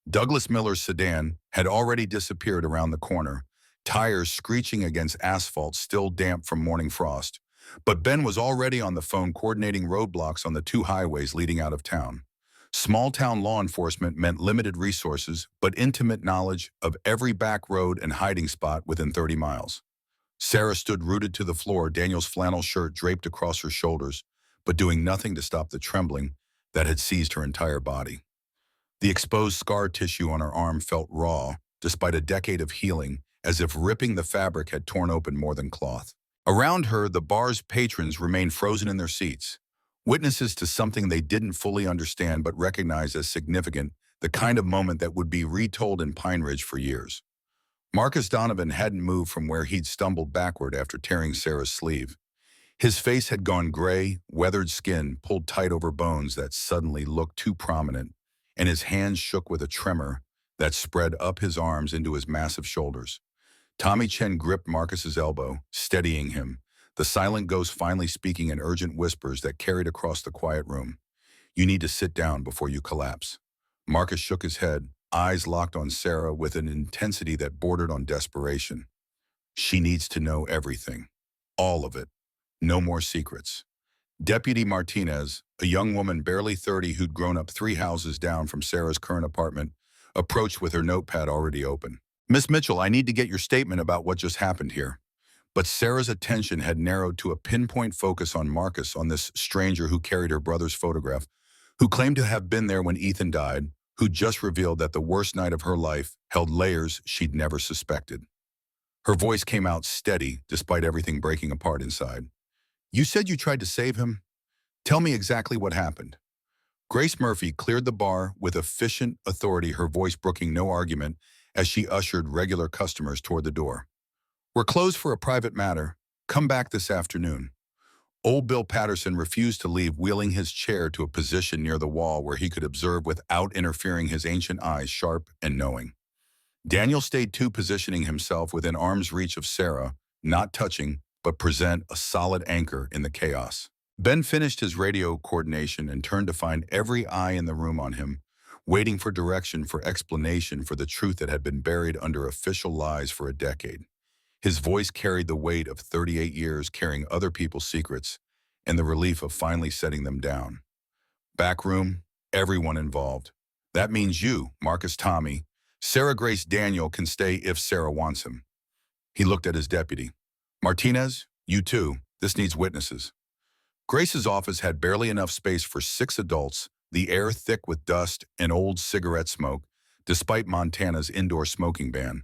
Douglas Miller's sedan had already disappeared around the corner, tires screeching against asphalt still damp from morning frost. But Ben was already on the phone coordinating roadblocks on the two highways leading out of town. Small-town law enforcement meant limited resources, but intimate knowledge of every back road and hiding spot within 30 miles. Sarah stood rooted to the floor, Daniel's flannel shirt draped across her shoulders, but doing nothing to stop the trembling that had seized her entire body. The exposed scar tissue on her arm felt raw, despite a decade of healing, as if ripping the fabric had torn open more than cloth. Around her, the bar's patrons remained frozen in their seats, witnesses to something they didn't fully understand but recognized as significant, the kind of moment that would be retold in Pine Ridge for years. Marcus Donovan hadn't moved from where he'd stumbled backward after tearing Sarah's sleeve. His face had gone gray, weathered skin pulled tight over bones that suddenly looked too prominent, and his hands shook with a tremor that spread up his arms into his massive shoulders. Tommy Chen gripped Marcus's elbow, steadying him, the silent ghost finally speaking in urgent whispers that carried across the quiet room. "You need to sit down before you collapse." Marcus shook his head, eyes locked on Sarah with an intensity that bordered on desperation. "She needs to know everything. All of it. No more secrets." Deputy Martinez, a young woman barely 30 who'd grown up 3 houses down from Sarah's current apartment, approached with her notepad already open. "Miss Mitchell, I need to get your statement about what just happened here." But Sarah's attention had narrowed to a pinpoint focus on Marcus, on this stranger who carried her brother's photograph, who claimed to have been there when Ethan died, who just revealed that the worst night of her life held layers she'd never suspected. Her voice came out steady, despite everything breaking apart inside. "You said you tried to save him? Tell me exactly what happened." Grace Murphy cleared the bar with efficient authority, her voice brooking no argument as she ushered regular customers toward the door. "We're closed for a private matter. Come back this afternoon." Old Bill Patterson refused to leave, wheeling his chair to a position near the wall where he could observe without interfering, his ancient eyes sharp and knowing. Daniel stayed too, positioning himself within arm's reach of Sarah, not touching, but present a solid anchor in the chaos. Ben finished his radio coordination and turned to find every eye in the room on him, waiting for direction, for explanation, for the truth that had been buried under official lies for a decade. His voice carried the weight of 38 years carrying other people's secrets and the relief of finally setting them down. "Back room, everyone involved. That means you, Marcus, Tommy. Sarah Grace Daniel can stay if Sarah wants him." He looked at his deputy. "Martinez, you too. This needs witnesses." Grace's office had barely enough space for 6 adults, the air thick with dust and old cigarette smoke, despite Montana's indoor smoking ban.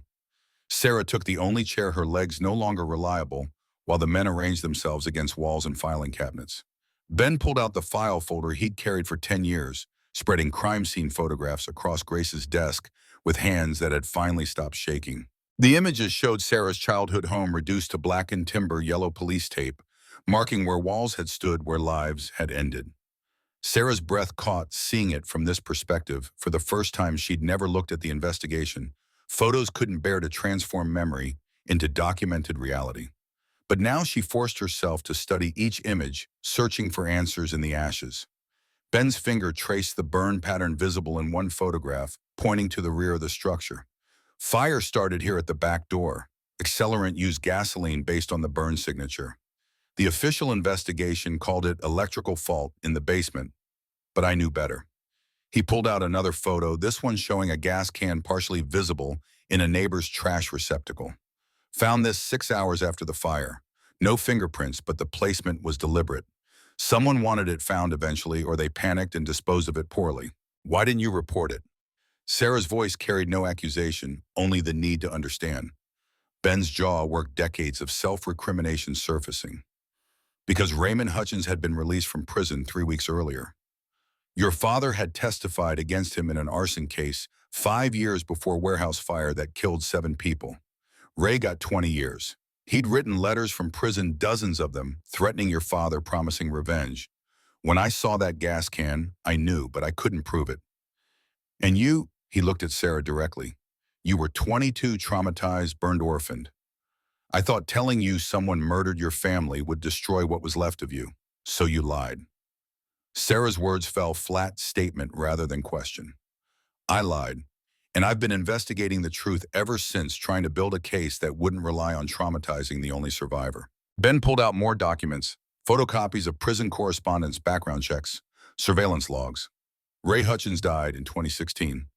Sarah took the only chair, her legs no longer reliable, while the men arranged themselves against walls and filing cabinets. Ben pulled out the file folder he'd carried for 10 years, spreading crime scene photographs across Grace's desk with hands that had finally stopped shaking. The images showed Sarah's childhood home reduced to blackened timber, yellow police tape, marking where walls had stood, where lives had ended. Sarah's breath caught, seeing it from this perspective. For the first time, she'd never looked at the investigation. Photos couldn't bear to transform memory into documented reality. But now she forced herself to study each image, searching for answers in the ashes. Ben's finger traced the burn pattern visible in one photograph, pointing to the rear of the structure. Fire started here at the back door. Accelerant used gasoline based on the burn signature. The official investigation called it electrical fault in the basement, but I knew better. He pulled out another photo, this one showing a gas can partially visible in a neighbor's trash receptacle. Found this 6 hours after the fire. No fingerprints, but the placement was deliberate. Someone wanted it found eventually, or they panicked and disposed of it poorly. "Why didn't you report it?" Sarah's voice carried no accusation, only the need to understand. Ben's jaw worked decades of self-recrimination surfacing. Because Raymond Hutchins had been released from prison 3 weeks earlier. Your father had testified against him in an arson case 5 years before warehouse fire that killed 7 people. Ray got 20 years. He'd written letters from prison, dozens of them, threatening your father, promising revenge. When I saw that gas can, I knew, but I couldn't prove it. And you, he looked at Sarah directly. You were 22, traumatized, burned, orphaned. I thought telling you someone murdered your family would destroy what was left of you, so you lied. Sarah's words fell flat, statement rather than question. I lied, and I've been investigating the truth ever since, trying to build a case that wouldn't rely on traumatizing the only survivor. Ben pulled out more documents, photocopies of prison correspondence, background checks, surveillance logs. Ray Hutchins died in 2016.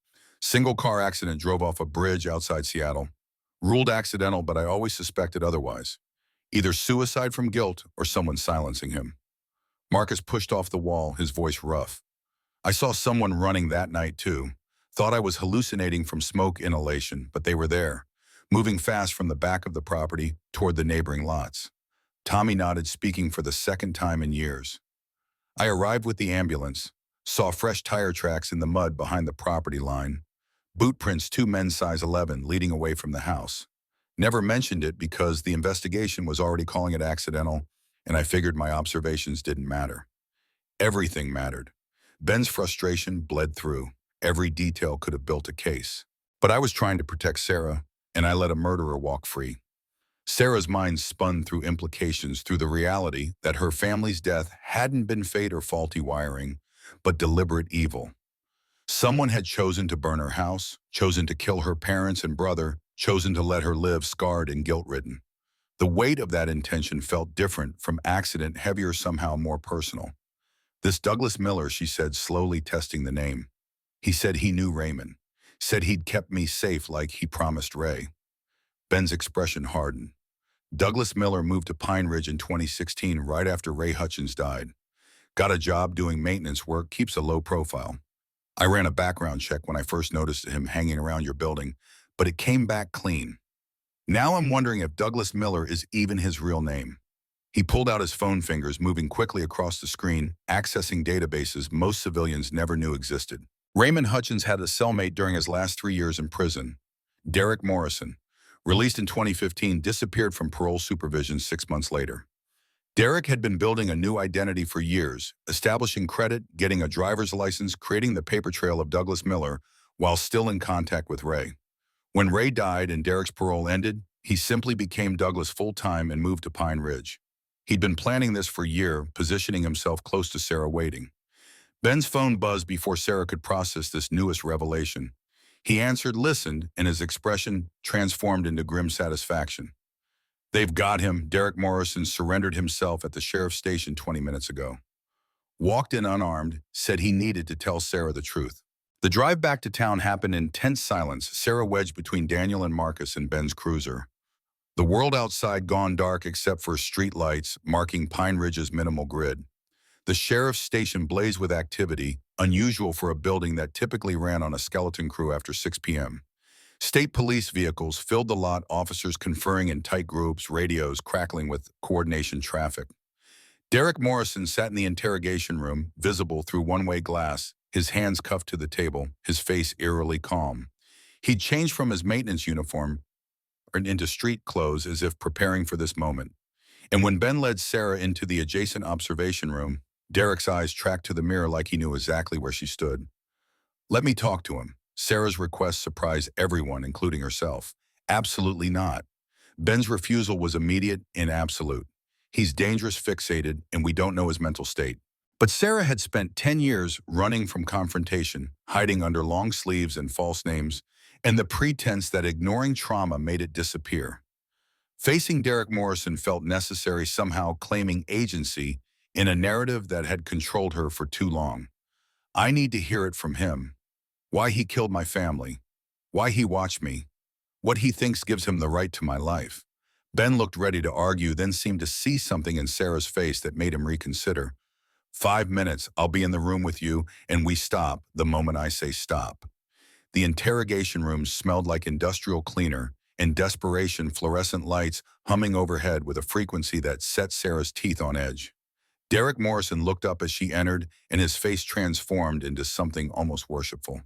Single car accident, drove off a bridge outside Seattle. Ruled accidental, but I always suspected otherwise. Either suicide from guilt or someone silencing him. Marcus pushed off the wall, his voice rough. I saw someone running that night too. Thought I was hallucinating from smoke inhalation, but they were there, moving fast from the back of the property toward the neighboring lots. Tommy nodded, speaking for the second time in years. I arrived with the ambulance, saw fresh tire tracks in the mud behind the property line. Boot prints, 2 men's size 11 leading away from the house. Never mentioned it because the investigation was already calling it accidental, and I figured my observations didn't matter. Everything mattered. Ben's frustration bled through. Every detail could have built a case. But I was trying to protect Sarah, and I let a murderer walk free. Sarah's mind spun through implications, through the reality that her family's death hadn't been fate or faulty wiring, but deliberate evil. Someone had chosen to burn her house, chosen to kill her parents and brother, chosen to let her live scarred and guilt-ridden. The weight of that intention felt different from accident, heavier, somehow more personal. This Douglas Miller, she said, slowly testing the name. He said he knew Raymond, said he'd kept me safe like he promised Ray. Ben's expression hardened. Douglas Miller moved to Pine Ridge in 2016, right after Ray Hutchins died. Got a job doing maintenance work, keeps a low profile. I ran a background check when I first noticed him hanging around your building, but it came back clean. Now I'm wondering if Douglas Miller is even his real name. He pulled out his phone, fingers moving quickly across the screen, accessing databases most civilians never knew existed. Raymond Hutchins had a cellmate during his last 3 years in prison. Derek Morrison, released in 2015, disappeared from parole supervision 6 months later. Derek had been building a new identity for years, establishing credit, getting a driver's license, creating the paper trail of Douglas Miller, while still in contact with Ray. When Ray died and Derek's parole ended, he simply became Douglas full-time and moved to Pine Ridge. He'd been planning this for a year, positioning himself close to Sarah, waiting. Ben's phone buzzed before Sarah could process this newest revelation. He answered, listened, and his expression transformed into grim satisfaction. They've got him. Derek Morrison surrendered himself at the sheriff's station 20 minutes ago. Walked in unarmed, said he needed to tell Sarah the truth. The drive back to town happened in tense silence, Sarah wedged between Daniel and Marcus in Ben's cruiser. The world outside gone dark except for street lights marking Pine Ridge's minimal grid. The sheriff's station blazed with activity, unusual for a building that typically ran on a skeleton crew after 6 p.m. State police vehicles filled the lot, officers conferring in tight groups, radios crackling with coordination traffic. Derek Morrison sat in the interrogation room, visible through one-way glass, his hands cuffed to the table, his face eerily calm. He'd changed from his maintenance uniform into street clothes as if preparing for this moment. And when Ben led Sarah into the adjacent observation room, Derek's eyes tracked to the mirror like he knew exactly where she stood. Let me talk to him. Sarah's request surprised everyone, including herself. Absolutely not. Ben's refusal was immediate and absolute. He's dangerous, fixated, and we don't know his mental state. But Sarah had spent 10 years running from confrontation, hiding under long sleeves and false names, and the pretense that ignoring trauma made it disappear. Facing Derek Morrison felt necessary, somehow claiming agency in a narrative that had controlled her for too long. I need to hear it from him. Why he killed my family. Why he watched me. What he thinks gives him the right to my life. Ben looked ready to argue, then seemed to see something in Sarah's face that made him reconsider. 5 minutes, I'll be in the room with you, and we stop the moment I say stop. The interrogation room smelled like industrial cleaner, and desperation fluorescent lights humming overhead with a frequency that set Sarah's teeth on edge. Derek Morrison looked up as she entered, and his face transformed into something almost worshipful.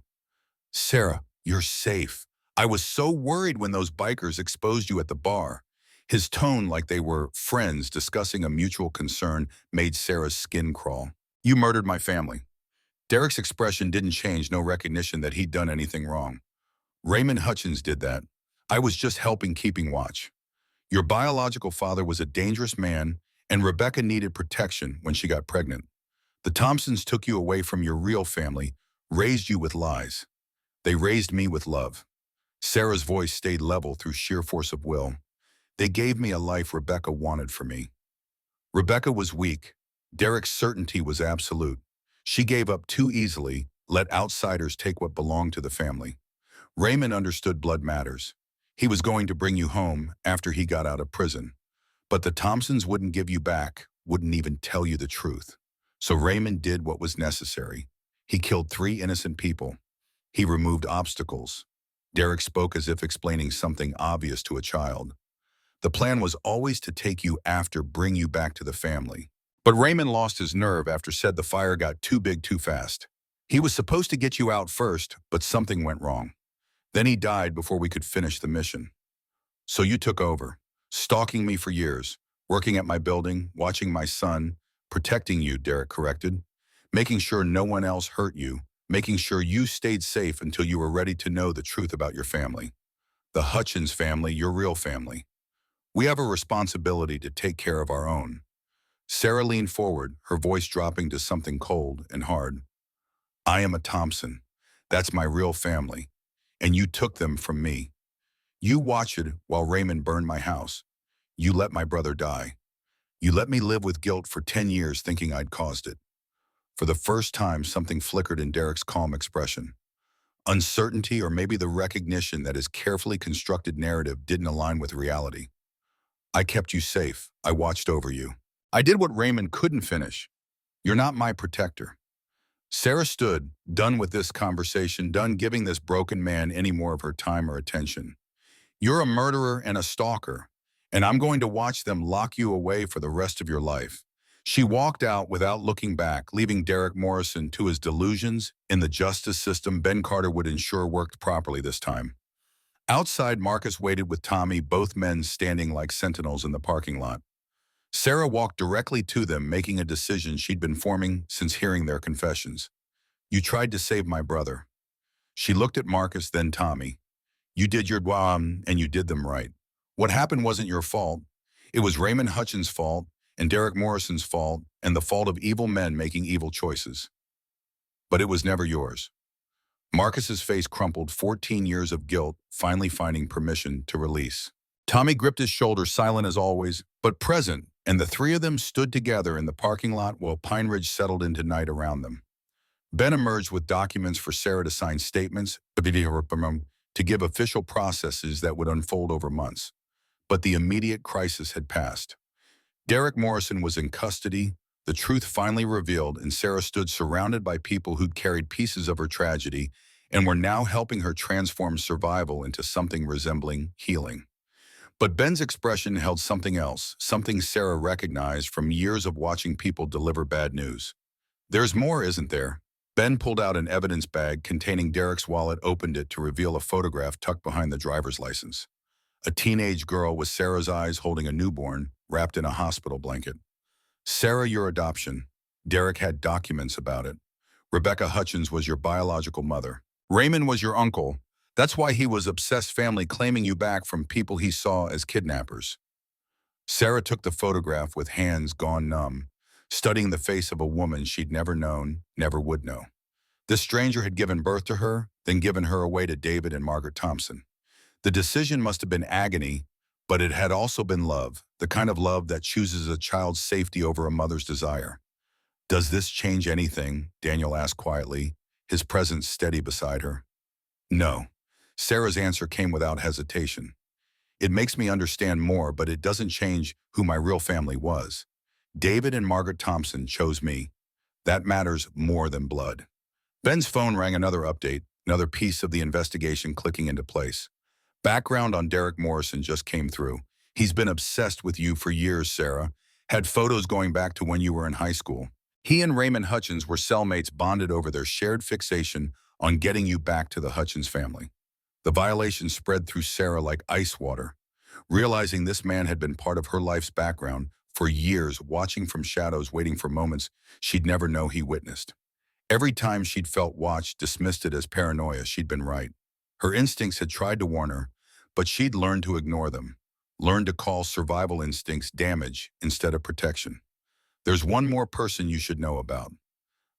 "Sarah, you're safe. I was so worried when those bikers exposed you at the bar." His tone, like they were friends discussing a mutual concern, made Sarah's skin crawl. "You murdered my family." Derek's expression didn't change, no recognition that he'd done anything wrong. "Raymond Hutchins did that. I was just helping keeping watch. Your biological father was a dangerous man, and Rebecca needed protection when she got pregnant. The Thompsons took you away from your real family, raised you with lies. They raised me with love." Sarah's voice stayed level through sheer force of will. "They gave me a life Rebecca wanted for me." Rebecca was weak. Derek's certainty was absolute. She gave up too easily, let outsiders take what belonged to the family. Raymond understood blood matters. He was going to bring you home after he got out of prison. But the Thompsons wouldn't give you back, wouldn't even tell you the truth. So Raymond did what was necessary. He killed 3 innocent people. He removed obstacles. Derek spoke as if explaining something obvious to a child. "The plan was always to take you after, bring you back to the family." But Raymond lost his nerve after said the fire got too big too fast. He was supposed to get you out first, but something went wrong. Then he died before we could finish the mission. So you took over, stalking me for years, working at my building, watching my son, protecting you, Derek corrected, making sure no one else hurt you, making sure you stayed safe until you were ready to know the truth about your family. The Hutchins family, your real family. We have a responsibility to take care of our own." Sarah leaned forward, her voice dropping to something cold and hard. "I am a Thompson. That's my real family. And you took them from me. You watched it while Raymond burned my house. You let my brother die. You let me live with guilt for 10 years thinking I'd caused it." For the first time, something flickered in Derek's calm expression. Uncertainty, or maybe the recognition that his carefully constructed narrative didn't align with reality. "I kept you safe. I watched over you. I did what Raymond couldn't finish. You're not my protector." Sarah stood, done with this conversation, done giving this broken man any more of her time or attention. "You're a murderer and a stalker, and I'm going to watch them lock you away for the rest of your life." She walked out without looking back, leaving Derek Morrison to his delusions in the justice system Ben Carter would ensure worked properly this time. Outside, Marcus waited with Tommy, both men standing like sentinels in the parking lot. Sarah walked directly to them, making a decision she'd been forming since hearing their confessions. "You tried to save my brother." She looked at Marcus, then Tommy. "You did your and you did them right. What happened wasn't your fault. It was Raymond Hutchins' fault, and Derek Morrison's fault, and the fault of evil men making evil choices. But it was never yours." Marcus's face crumpled, 14 years of guilt finally finding permission to release. Tommy gripped his shoulder, silent as always, but present, and the 3 of them stood together in the parking lot while Pine Ridge settled into night around them. Ben emerged with documents for Sarah to sign, statements to give official processes that would unfold over months. But the immediate crisis had passed. Derek Morrison was in custody, the truth finally revealed, and Sarah stood surrounded by people who'd carried pieces of her tragedy and were now helping her transform survival into something resembling healing. But Ben's expression held something else, something Sarah recognized from years of watching people deliver bad news. "There's more, isn't there?" Ben pulled out an evidence bag containing Derek's wallet, opened it to reveal a photograph tucked behind the driver's license. A teenage girl with Sarah's eyes holding a newborn, wrapped in a hospital blanket. "Sarah, your adoption. Derek had documents about it. Rebecca Hutchins was your biological mother. Raymond was your uncle. That's why he was obsessed family, claiming you back from people he saw as kidnappers." Sarah took the photograph with hands gone numb, studying the face of a woman she'd never known, never would know. This stranger had given birth to her, then given her away to David and Margaret Thompson. The decision must have been agony, but it had also been love, the kind of love that chooses a child's safety over a mother's desire. "Does this change anything?" Daniel asked quietly, his presence steady beside her. "No." Sarah's answer came without hesitation. "It makes me understand more, but it doesn't change who my real family was. David and Margaret Thompson chose me. That matters more than blood." Ben's phone rang, another update. Another piece of the investigation clicking into place. Background on Derek Morrison just came through. He's been obsessed with you for years, Sarah. Had photos going back to when you were in high school. He and Raymond Hutchins were cellmates bonded over their shared fixation on getting you back to the Hutchins family. The violation spread through Sarah like ice water. Realizing this man had been part of her life's background for years, watching from shadows, waiting for moments she'd never know he witnessed. Every time she'd felt watched, dismissed it as paranoia, she'd been right. Her instincts had tried to warn her, but she'd learned to ignore them, learned to call survival instincts damage instead of protection. There's one more person you should know about.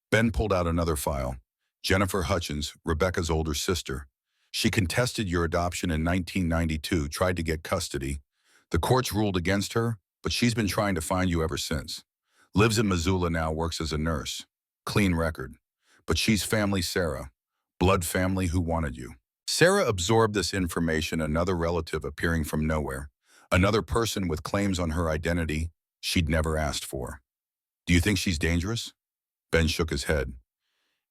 Ben pulled out another file. Jennifer Hutchins, Rebecca's older sister. She contested your adoption in 1992, tried to get custody. The courts ruled against her, but she's been trying to find you ever since. Lives in Missoula now, works as a nurse. Clean record. But she's family Sarah. Blood family who wanted you. Sarah absorbed this information, another relative appearing from nowhere. Another person with claims on her identity she'd never asked for. Do you think she's dangerous? Ben shook his head.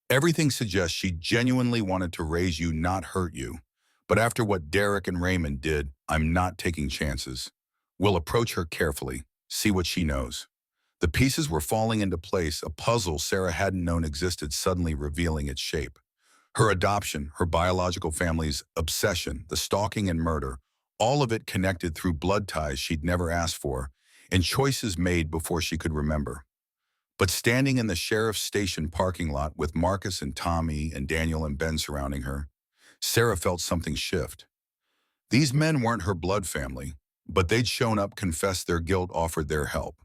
Everything suggests she genuinely wanted to raise you, not hurt you. But after what Derek and Raymond did, I'm not taking chances. We'll approach her carefully, see what she knows. The pieces were falling into place, a puzzle Sarah hadn't known existed suddenly revealing its shape. Her adoption, her biological family's obsession, the stalking and murder, all of it connected through blood ties she'd never asked for, and choices made before she could remember. But standing in the sheriff's station parking lot with Marcus and Tommy and Daniel and Ben surrounding her, Sarah felt something shift. These men weren't her blood family, but they'd shown up, confessed their guilt, offered their help.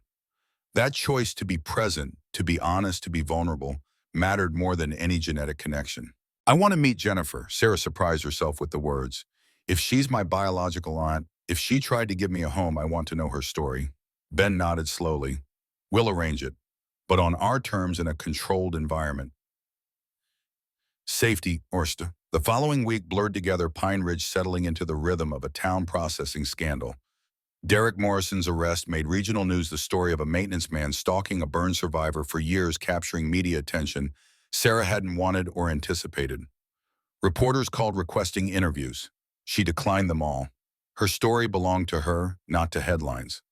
That choice to be present, to be honest, to be vulnerable, mattered more than any genetic connection. I want to meet Jennifer, Sarah surprised herself with the words. If she's my biological aunt, if she tried to give me a home, I want to know her story. Ben nodded slowly. We'll arrange it, but on our terms in a controlled environment. Safety, Orsta. The following week blurred together, Pine Ridge settling into the rhythm of a town processing scandal. Derek Morrison's arrest made regional news, the story of a maintenance man stalking a burn survivor for years, capturing media attention Sarah hadn't wanted or anticipated. Reporters called requesting interviews. She declined them all. Her story belonged to her, not to headlines.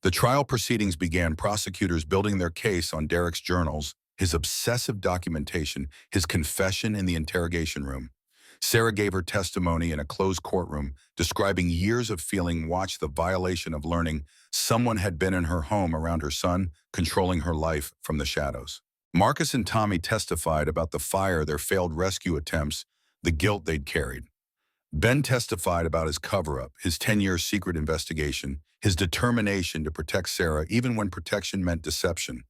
The trial proceedings began, prosecutors building their case on Derek's journals, his obsessive documentation, his confession in the interrogation room. Sarah gave her testimony in a closed courtroom, describing years of feeling watched, the violation of learning someone had been in her home around her son, controlling her life from the shadows. Marcus and Tommy testified about the fire, their failed rescue attempts, the guilt they'd carried. Ben testified about his cover-up, his 10-year secret investigation, his determination to protect Sarah even when protection meant deception.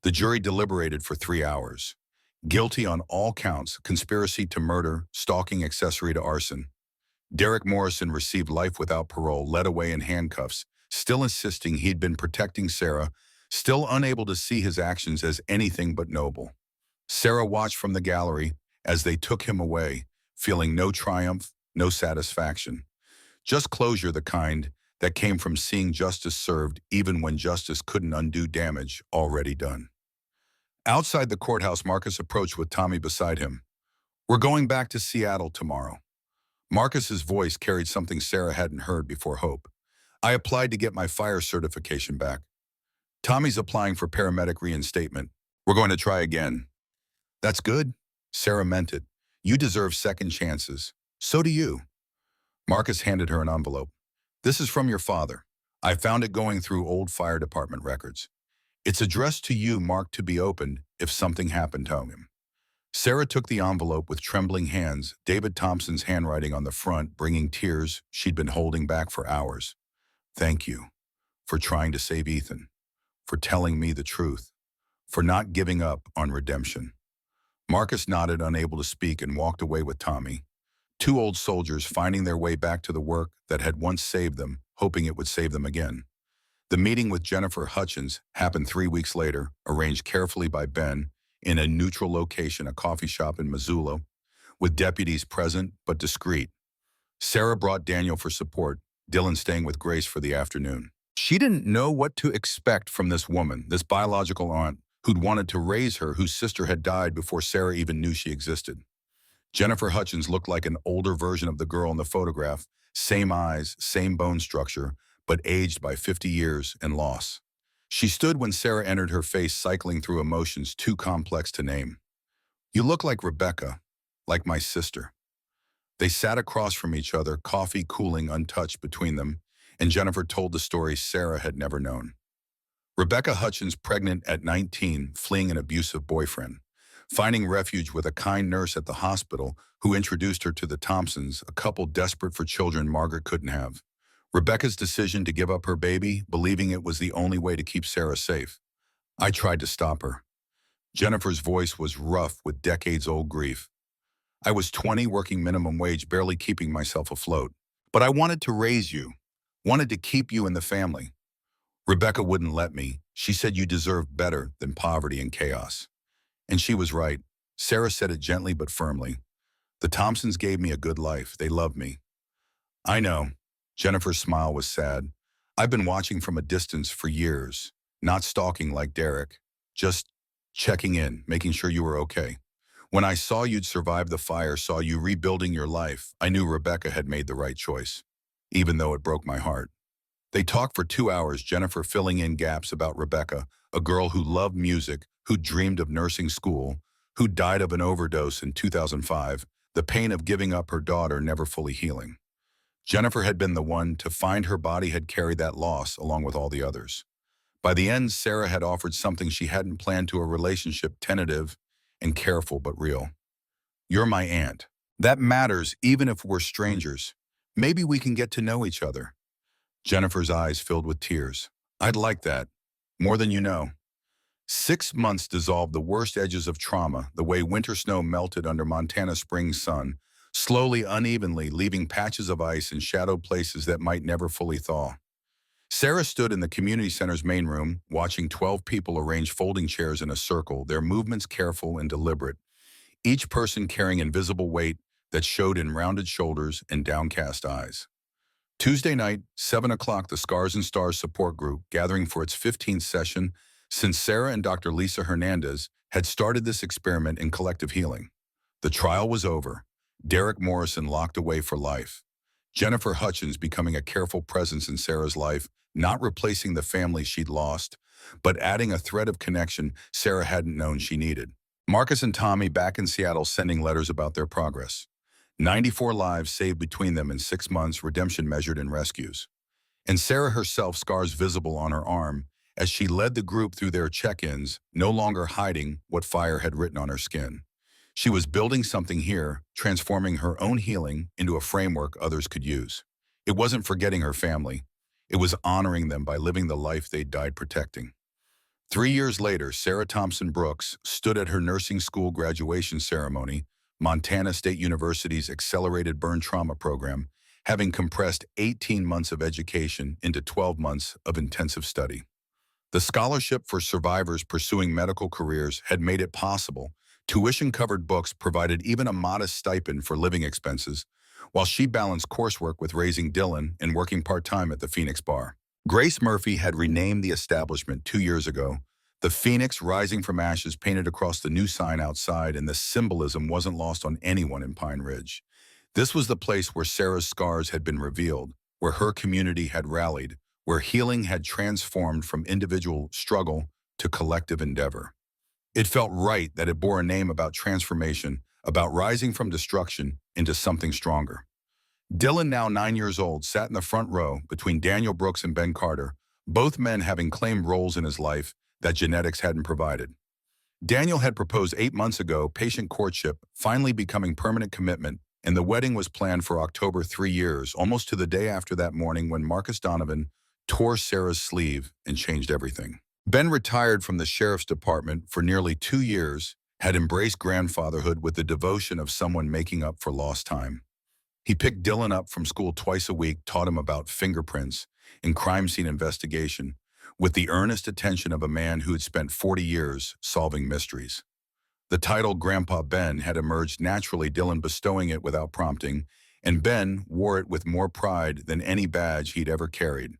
The jury deliberated for 3 hours. Guilty on all counts, conspiracy to murder, stalking, accessory to arson. Derek Morrison received life without parole, led away in handcuffs, still insisting he'd been protecting Sarah, still unable to see his actions as anything but noble. Sarah watched from the gallery as they took him away, feeling no triumph, no satisfaction. Just closure, the kind that came from seeing justice served even when justice couldn't undo damage already done. Outside the courthouse, Marcus approached with Tommy beside him. We're going back to Seattle tomorrow. Marcus's voice carried something Sarah hadn't heard before: hope. I applied to get my fire certification back. Tommy's applying for paramedic reinstatement. We're going to try again. That's good. Sarah meant it. You deserve second chances. So do you. Marcus handed her an envelope. This is from your father. I found it going through old fire department records. It's addressed to you, marked to be opened if something happened to him. Sarah took the envelope with trembling hands, David Thompson's handwriting on the front, bringing tears she'd been holding back for hours. Thank you for trying to save Ethan, for telling me the truth, for not giving up on redemption. Marcus nodded, unable to speak, and walked away with Tommy. Two old soldiers finding their way back to the work that had once saved them, hoping it would save them again. The meeting with Jennifer Hutchins happened 3 weeks later, arranged carefully by Ben, in a neutral location, a coffee shop in Missoula, with deputies present but discreet. Sarah brought Daniel for support, Dylan staying with Grace for the afternoon. She didn't know what to expect from this woman, this biological aunt, who'd wanted to raise her, whose sister had died before Sarah even knew she existed. Jennifer Hutchins looked like an older version of the girl in the photograph, same eyes, same bone structure, but aged by 50 years and loss. She stood when Sarah entered, her face cycling through emotions too complex to name. "You look like Rebecca, like my sister." They sat across from each other, coffee cooling untouched between them, and Jennifer told the story Sarah had never known. Rebecca Hutchins, pregnant at 19, fleeing an abusive boyfriend, finding refuge with a kind nurse at the hospital who introduced her to the Thompsons, a couple desperate for children Margaret couldn't have. Rebecca's decision to give up her baby, believing it was the only way to keep Sarah safe. "I tried to stop her." Jennifer's voice was rough with decades-old grief. "I was 20, working minimum wage, barely keeping myself afloat. But I wanted to raise you, wanted to keep you in the family. Rebecca wouldn't let me. She said you deserved better than poverty and chaos." And she was right. Sarah said it gently but firmly. "The Thompsons gave me a good life. They loved me." "I know." Jennifer's smile was sad. "I've been watching from a distance for years, not stalking like Derek, just checking in, making sure you were okay. When I saw you'd survived the fire, saw you rebuilding your life, I knew Rebecca had made the right choice, even though it broke my heart." They talked for 2 hours, Jennifer filling in gaps about Rebecca, a girl who loved music, who dreamed of nursing school, who died of an overdose in 2005, the pain of giving up her daughter never fully healing. Jennifer had been the one to find, her body had carried that loss along with all the others. By the end, Sarah had offered something she hadn't planned to a relationship, tentative and careful but real. "You're my aunt. That matters even if we're strangers. Maybe we can get to know each other." Jennifer's eyes filled with tears. "I'd like that. More than you know." 6 months dissolved the worst edges of trauma, the way winter snow melted under Montana spring sun, slowly, unevenly, leaving patches of ice in shadowed places that might never fully thaw. Sarah stood in the community center's main room, watching 12 people arrange folding chairs in a circle, their movements careful and deliberate, each person carrying invisible weight that showed in rounded shoulders and downcast eyes. Tuesday night, 7 o'clock, the Scars and Stars support group, gathering for its 15th session since Sarah and Dr. Lisa Hernandez had started this experiment in collective healing. The trial was over. Derek Morrison locked away for life. Jennifer Hutchins becoming a careful presence in Sarah's life, not replacing the family she'd lost, but adding a thread of connection Sarah hadn't known she needed. Marcus and Tommy back in Seattle sending letters about their progress. 94 lives saved between them in 6 months, redemption measured in rescues. And Sarah herself, scars visible on her arm, as she led the group through their check-ins, no longer hiding what fire had written on her skin. She was building something here, transforming her own healing into a framework others could use. It wasn't forgetting her family. It was honoring them by living the life they'd died protecting. 3 years later, Sarah Thompson Brooks stood at her nursing school graduation ceremony, Montana State University's accelerated burn trauma program, having compressed 18 months of education into 12 months of intensive study. The scholarship for survivors pursuing medical careers had made it possible. Tuition-covered books provided even a modest stipend for living expenses, while she balanced coursework with raising Dylan and working part-time at the Phoenix Bar. Grace Murphy had renamed the establishment 2 years ago, the Phoenix rising from ashes painted across the new sign outside, and the symbolism wasn't lost on anyone in Pine Ridge. This was the place where Sarah's scars had been revealed, where her community had rallied, where healing had transformed from individual struggle to collective endeavor. It felt right that it bore a name about transformation, about rising from destruction into something stronger. Dylan, now 9 years old, sat in the front row between Daniel Brooks and Ben Carter, both men having claimed roles in his life that genetics hadn't provided. Daniel had proposed 8 months ago, patient courtship, finally becoming permanent commitment, and the wedding was planned for October. 3 years, almost to the day after that morning when Marcus Donovan tore Sarah's sleeve and changed everything. Ben retired from the sheriff's department for nearly 2 years, had embraced grandfatherhood with the devotion of someone making up for lost time. He picked Dylan up from school twice a week, taught him about fingerprints and crime scene investigation, with the earnest attention of a man who had spent 40 years solving mysteries. The title Grandpa Ben had emerged naturally, Dylan bestowing it without prompting, and Ben wore it with more pride than any badge he'd ever carried.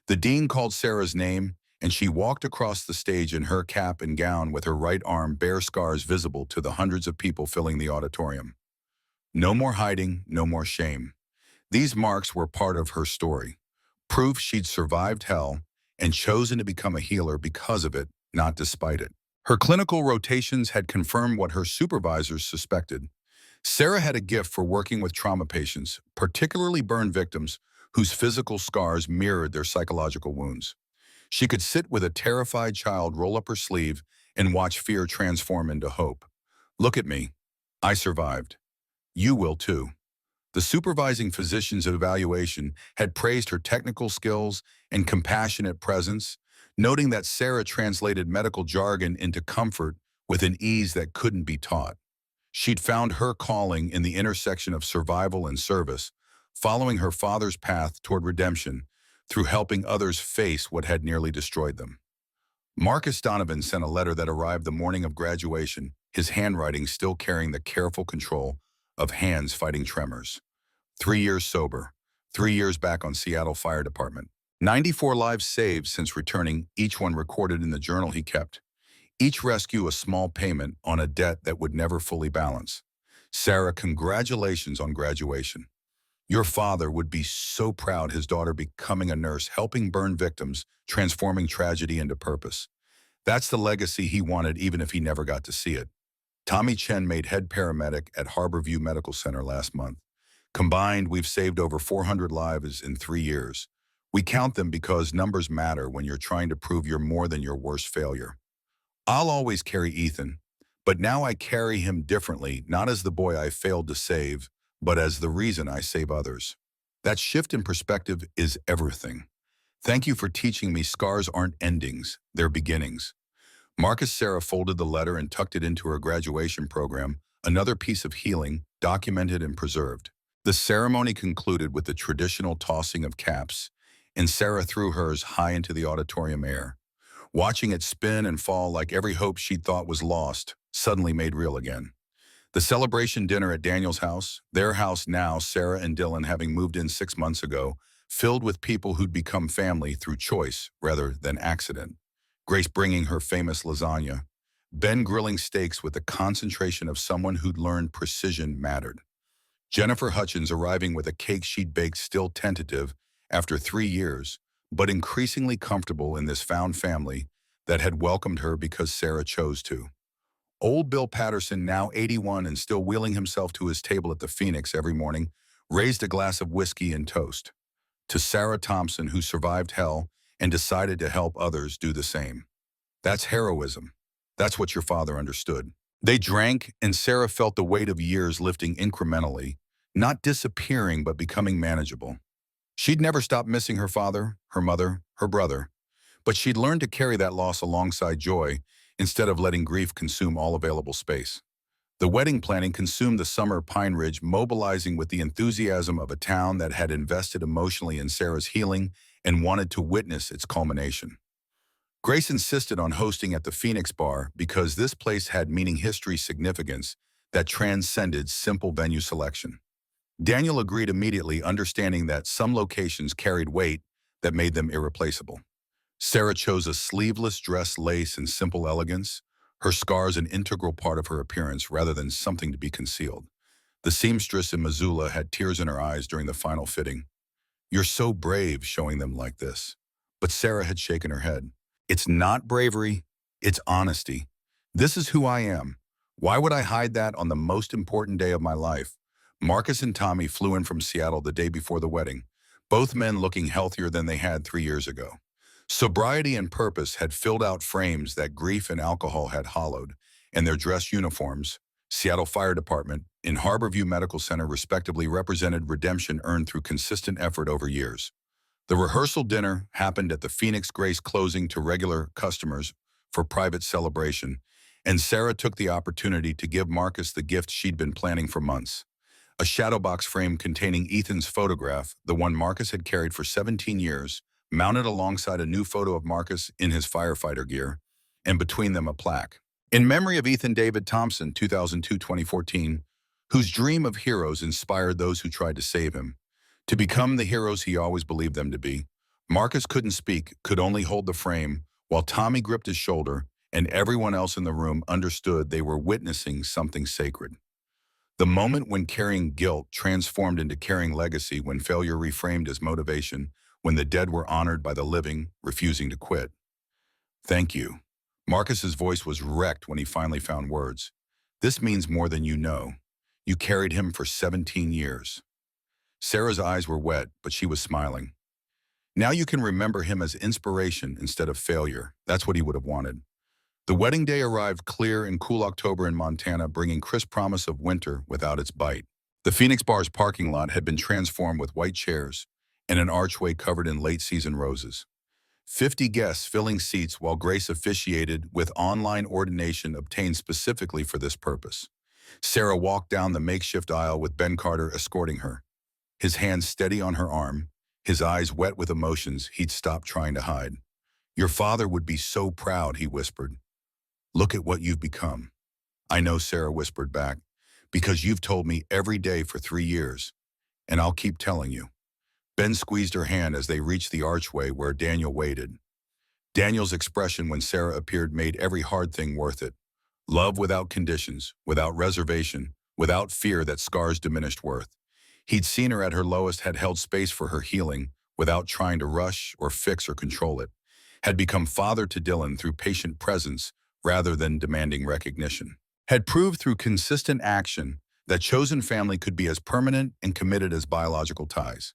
The dean called Sarah's name, and she walked across the stage in her cap and gown with her right arm bare, scars visible to the hundreds of people filling the auditorium. No more hiding, no more shame. These marks were part of her story, proof she'd survived hell and chosen to become a healer because of it, not despite it. Her clinical rotations had confirmed what her supervisors suspected. Sarah had a gift for working with trauma patients, particularly burn victims whose physical scars mirrored their psychological wounds. She could sit with a terrified child, roll up her sleeve, and watch fear transform into hope. Look at me. I survived. You will too. The supervising physician's evaluation had praised her technical skills and compassionate presence, noting that Sarah translated medical jargon into comfort with an ease that couldn't be taught. She'd found her calling in the intersection of survival and service, following her father's path toward redemption through helping others face what had nearly destroyed them. Marcus Donovan sent a letter that arrived the morning of graduation, his handwriting still carrying the careful control of hands fighting tremors. 3 years sober, 3 years back on Seattle Fire Department. 94 lives saved since returning, each one recorded in the journal he kept. Each rescue a small payment on a debt that would never fully balance. Sarah, congratulations on graduation. Your father would be so proud his daughter becoming a nurse, helping burn victims, transforming tragedy into purpose. That's the legacy he wanted even if he never got to see it. Tommy Chen made head paramedic at Harborview Medical Center last month. Combined, we've saved over 400 lives in 3 years. We count them because numbers matter when you're trying to prove you're more than your worst failure. I'll always carry Ethan, but now I carry him differently, not as the boy I failed to save, but as the reason I save others. That shift in perspective is everything. Thank you for teaching me scars aren't endings, they're beginnings. Marcus Sarah folded the letter and tucked it into her graduation program, another piece of healing, documented and preserved. The ceremony concluded with the traditional tossing of caps, and Sarah threw hers high into the auditorium air. Watching it spin and fall like every hope she'd thought was lost, suddenly made real again. The celebration dinner at Daniel's house, their house now, Sarah and Dylan having moved in 6 months ago, filled with people who'd become family through choice rather than accident. Grace bringing her famous lasagna, Ben grilling steaks with the concentration of someone who'd learned precision mattered. Jennifer Hutchins arriving with a cake she'd baked, still tentative after 3 years, but increasingly comfortable in this found family that had welcomed her because Sarah chose to. Old Bill Patterson, now 81 and still wheeling himself to his table at the Phoenix every morning, raised a glass of whiskey and toast. To Sarah Thompson, who survived hell and decided to help others do the same. That's heroism. That's what your father understood. They drank, and Sarah felt the weight of years lifting incrementally, not disappearing but becoming manageable. She'd never stopped missing her father, her mother, her brother, but she'd learned to carry that loss alongside joy instead of letting grief consume all available space. The wedding planning consumed the summer Pine Ridge, mobilizing with the enthusiasm of a town that had invested emotionally in Sarah's healing and wanted to witness its culmination. Grace insisted on hosting at the Phoenix Bar because this place had meaning history significance that transcended simple venue selection. Daniel agreed immediately, understanding that some locations carried weight that made them irreplaceable. Sarah chose a sleeveless dress, lace, and simple elegance, her scars an integral part of her appearance rather than something to be concealed. The seamstress in Missoula had tears in her eyes during the final fitting. "You're so brave showing them like this." But Sarah had shaken her head. "It's not bravery, it's honesty. This is who I am. Why would I hide that on the most important day of my life?" Marcus and Tommy flew in from Seattle the day before the wedding, both men looking healthier than they had 3 years ago. Sobriety and purpose had filled out frames that grief and alcohol had hollowed, and their dress uniforms, Seattle Fire Department and Harborview Medical Center respectively, represented redemption earned through consistent effort over years. The rehearsal dinner happened at the Phoenix, Grace closing to regular customers for private celebration, and Sarah took the opportunity to give Marcus the gift she'd been planning for months. A shadow box frame containing Ethan's photograph, the one Marcus had carried for 17 years, mounted alongside a new photo of Marcus in his firefighter gear, and between them a plaque. "In memory of Ethan David Thompson, 2002-2014, whose dream of heroes inspired those who tried to save him to become the heroes he always believed them to be." Marcus couldn't speak, could only hold the frame, while Tommy gripped his shoulder, and everyone else in the room understood they were witnessing something sacred. The moment when carrying guilt transformed into carrying legacy, when failure reframed as motivation, when the dead were honored by the living, refusing to quit. Thank you. Marcus's voice was wrecked when he finally found words. This means more than you know. You carried him for 17 years. Sarah's eyes were wet, but she was smiling. Now you can remember him as inspiration instead of failure. That's what he would have wanted. The wedding day arrived clear and cool October in Montana, bringing crisp promise of winter without its bite. The Phoenix Bar's parking lot had been transformed with white chairs and an archway covered in late-season roses. 50 guests filling seats while Grace officiated with online ordination obtained specifically for this purpose. Sarah walked down the makeshift aisle with Ben Carter escorting her, his hand steady on her arm, his eyes wet with emotions he'd stopped trying to hide. Your father would be so proud, he whispered. Look at what you've become. I know, Sarah whispered back, because you've told me every day for 3 years, and I'll keep telling you. Ben squeezed her hand as they reached the archway where Daniel waited. Daniel's expression when Sarah appeared made every hard thing worth it. Love without conditions, without reservation, without fear that scars diminished worth. He'd seen her at her lowest, had held space for her healing without trying to rush or fix or control it, had become father to Dylan through patient presence rather than demanding recognition, had proved through consistent action that chosen family could be as permanent and committed as biological ties.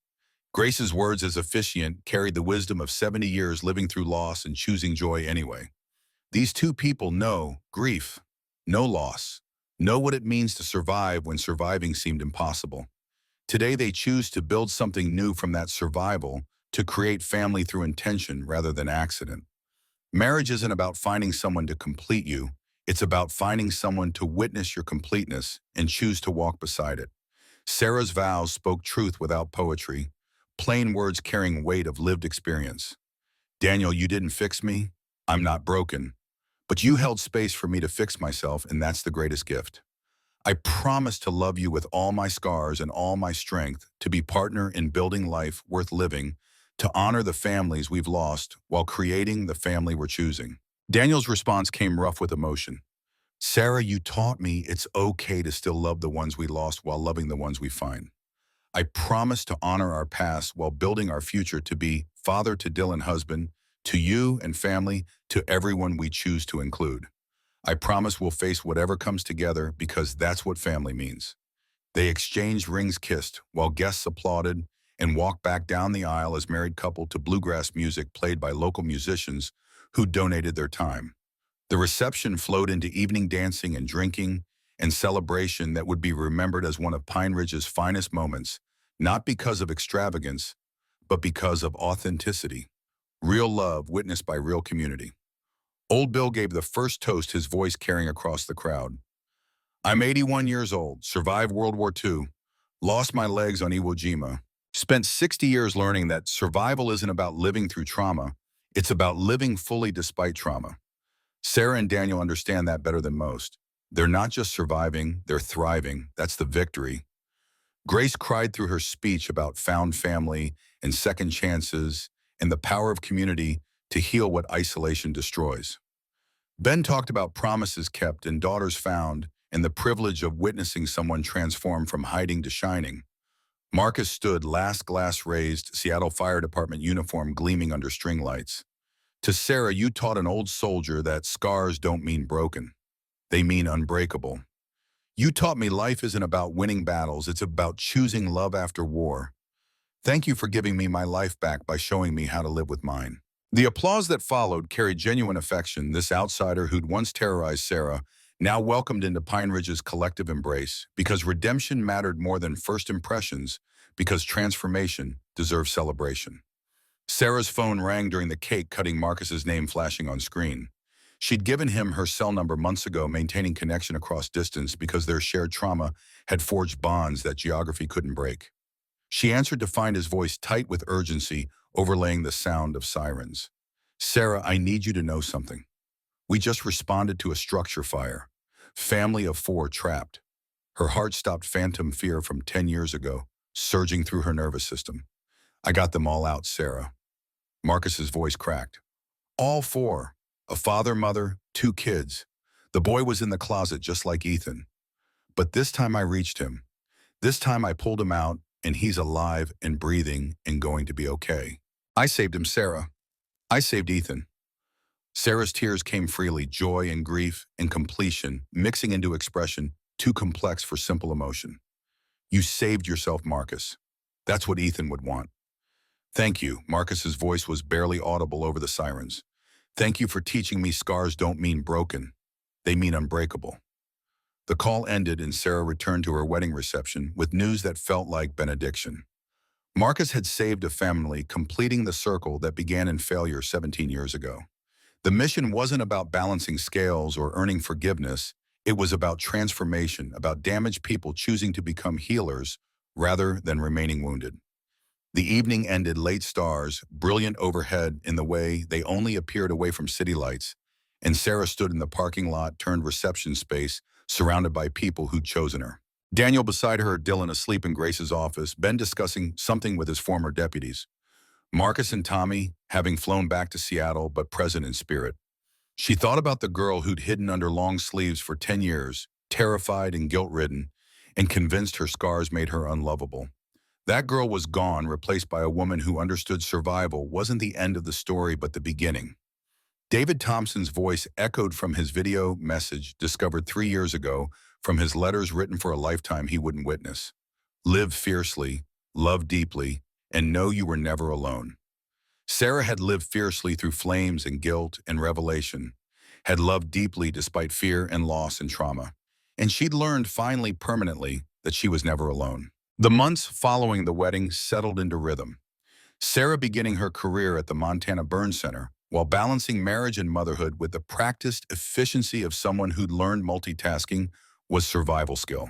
Grace's words as officiant carried the wisdom of 70 years living through loss and choosing joy anyway. These two people know grief, know loss, know what it means to survive when surviving seemed impossible. Today they choose to build something new from that survival, to create family through intention rather than accident. Marriage isn't about finding someone to complete you, it's about finding someone to witness your completeness and choose to walk beside it. Sarah's vows spoke truth without poetry, plain words carrying weight of lived experience. Daniel, you didn't fix me. I'm not broken. But you held space for me to fix myself, and that's the greatest gift. I promise to love you with all my scars and all my strength, to be partner in building life worth living, to honor the families we've lost while creating the family we're choosing. Daniel's response came rough with emotion. Sarah, you taught me it's okay to still love the ones we lost while loving the ones we find. I promise to honor our past while building our future, to be father to Dylan, husband, to you and family, to everyone we choose to include. I promise we'll face whatever comes together, because that's what family means. They exchanged rings, kissed, while guests applauded, and walked back down the aisle as married couple to bluegrass music played by local musicians who donated their time. The reception flowed into evening dancing and drinking and celebration that would be remembered as one of Pine Ridge's finest moments, not because of extravagance, but because of authenticity. Real love witnessed by real community. Old Bill gave the first toast, his voice carrying across the crowd. I'm 81 years old, survived World War II, lost my legs on Iwo Jima, spent 60 years learning that survival isn't about living through trauma, it's about living fully despite trauma. Sarah and Daniel understand that better than most. They're not just surviving, they're thriving. That's the victory. Grace cried through her speech about found family and second chances and the power of community to heal what isolation destroys. Ben talked about promises kept and daughters found, and the privilege of witnessing someone transform from hiding to shining. Marcus stood, last glass raised, Seattle Fire Department uniform gleaming under string lights. To Sarah, you taught an old soldier that scars don't mean broken. They mean unbreakable. You taught me life isn't about winning battles, it's about choosing love after war. Thank you for giving me my life back by showing me how to live with mine. The applause that followed carried genuine affection. This outsider who'd once terrorized Sarah now welcomed into Pine Ridge's collective embrace, because redemption mattered more than first impressions, because transformation deserves celebration. Sarah's phone rang during the cake-cutting, Marcus's name flashing on screen. She'd given him her cell number months ago, maintaining connection across distance because their shared trauma had forged bonds that geography couldn't break. She answered to find his voice tight with urgency, overlaying the sound of sirens. Sarah, I need you to know something. We just responded to a structure fire. Family of 4 trapped. Her heart stopped, phantom fear from 10 years ago, surging through her nervous system. I got them all out, Sarah. Marcus's voice cracked. All 4. A father, mother, 2 kids. The boy was in the closet just like Ethan. But this time I reached him. This time I pulled him out, and he's alive and breathing and going to be okay. I saved him, Sarah. I saved Ethan. Sarah's tears came freely, joy and grief and completion, mixing into expression, too complex for simple emotion. You saved yourself, Marcus. That's what Ethan would want. Thank you. Marcus's voice was barely audible over the sirens. Thank you for teaching me scars don't mean broken. They mean unbreakable. The call ended and Sarah returned to her wedding reception with news that felt like benediction. Marcus had saved a family, completing the circle that began in failure 17 years ago. The mission wasn't about balancing scales or earning forgiveness. It was about transformation, about damaged people choosing to become healers rather than remaining wounded. The evening ended late stars, brilliant overhead in the way they only appeared away from city lights, and Sarah stood in the parking lot turned reception space, surrounded by people who'd chosen her. Daniel beside her, Dylan asleep in Grace's office, Ben discussing something with his former deputies. Marcus and Tommy, having flown back to Seattle but present in spirit. She thought about the girl who'd hidden under long sleeves for 10 years, terrified and guilt-ridden, and convinced her scars made her unlovable. That girl was gone, replaced by a woman who understood survival wasn't the end of the story but the beginning. David Thompson's voice echoed from his video message discovered 3 years ago, from his letters written for a lifetime he wouldn't witness. Live fiercely, love deeply, and know you were never alone. Sarah had lived fiercely through flames and guilt and revelation, had loved deeply despite fear and loss and trauma, and she'd learned finally permanently that she was never alone. The months following the wedding settled into rhythm. Sarah beginning her career at the Montana Burn Center while balancing marriage and motherhood with the practiced efficiency of someone who'd learned multitasking was survival skill.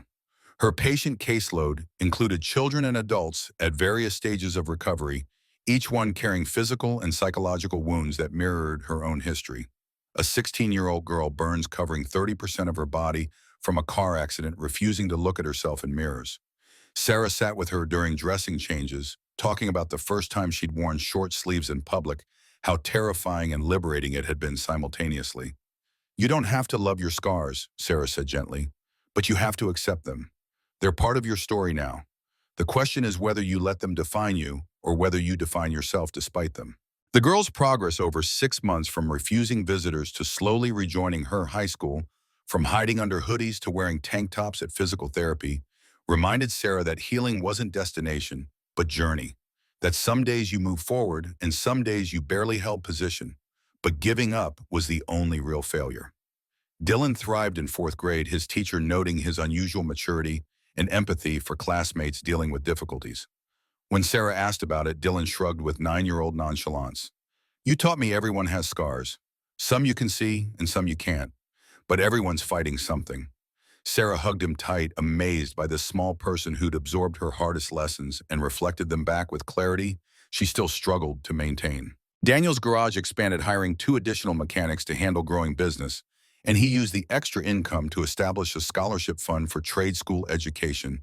Her patient caseload included children and adults at various stages of recovery, each one carrying physical and psychological wounds that mirrored her own history. A 16-year-old girl burns covering 30% of her body from a car accident, refusing to look at herself in mirrors. Sarah sat with her during dressing changes, talking about the first time she'd worn short sleeves in public, how terrifying and liberating it had been simultaneously. You don't have to love your scars, Sarah said gently, but you have to accept them. They're part of your story now. The question is whether you let them define you or whether you define yourself despite them. The girl's progress over 6 months, from refusing visitors to slowly rejoining her high school, from hiding under hoodies to wearing tank tops at physical therapy, reminded Sarah that healing wasn't destination, but journey. That some days you move forward and some days you barely held position, but giving up was the only real failure. Dylan thrived in 4th grade, his teacher noting his unusual maturity and empathy for classmates dealing with difficulties. When Sarah asked about it, Dylan shrugged with 9-year-old nonchalance. You taught me everyone has scars. Some you can see and some you can't, but everyone's fighting something. Sarah hugged him tight, amazed by this small person who'd absorbed her hardest lessons and reflected them back with clarity she still struggled to maintain. Daniel's garage expanded, hiring 2 additional mechanics to handle growing business, and he used the extra income to establish a scholarship fund for trade school education,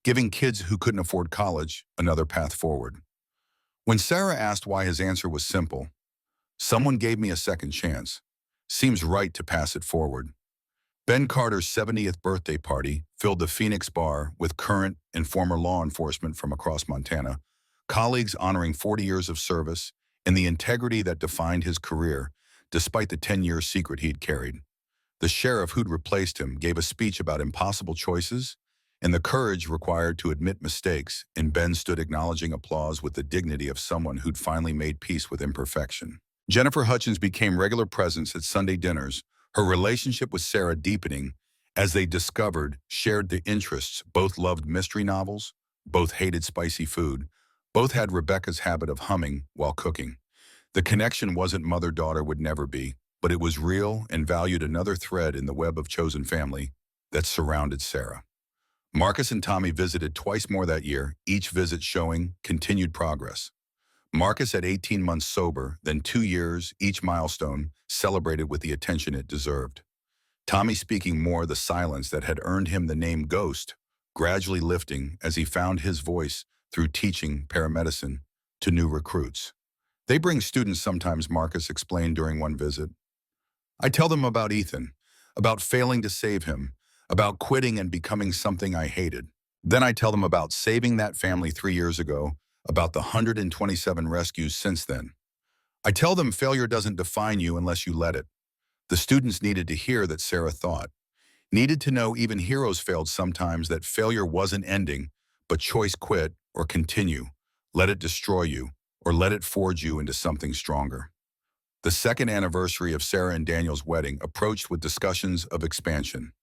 giving kids who couldn't afford college another path forward. When Sarah asked why, his answer was simple. Someone gave me a second chance. Seems right to pass it forward. Ben Carter's 70th birthday party filled the Phoenix bar with current and former law enforcement from across Montana, colleagues honoring 40 years of service and the integrity that defined his career, despite the 10-year secret he'd carried. The sheriff who'd replaced him gave a speech about impossible choices and the courage required to admit mistakes, and Ben stood acknowledging applause with the dignity of someone who'd finally made peace with imperfection. Jennifer Hutchins became regular presence at Sunday dinners, her relationship with Sarah deepening as they discovered shared the interests. Both loved mystery novels, both hated spicy food, both had Rebecca's habit of humming while cooking. The connection wasn't mother-daughter, would never be, but it was real and valued, another thread in the web of chosen family that surrounded Sarah. Marcus and Tommy visited twice more that year, each visit showing continued progress. Marcus at 18 months sober, then 2 years, each milestone celebrated with the attention it deserved. Tommy speaking more, the silence that had earned him the name Ghost, gradually lifting as he found his voice through teaching paramedicine to new recruits. They bring students sometimes, Marcus explained during one visit. I tell them about Ethan, about failing to save him, about quitting and becoming something I hated. Then I tell them about saving that family 3 years ago, about the 127 rescues since then. I tell them failure doesn't define you unless you let it. The students needed to hear that Sarah thought, needed to know even heroes failed sometimes, that failure wasn't ending, but choice quit or continue, let it destroy you, or let it forge you into something stronger. The second anniversary of Sarah and Daniel's wedding approached with discussions of expansion.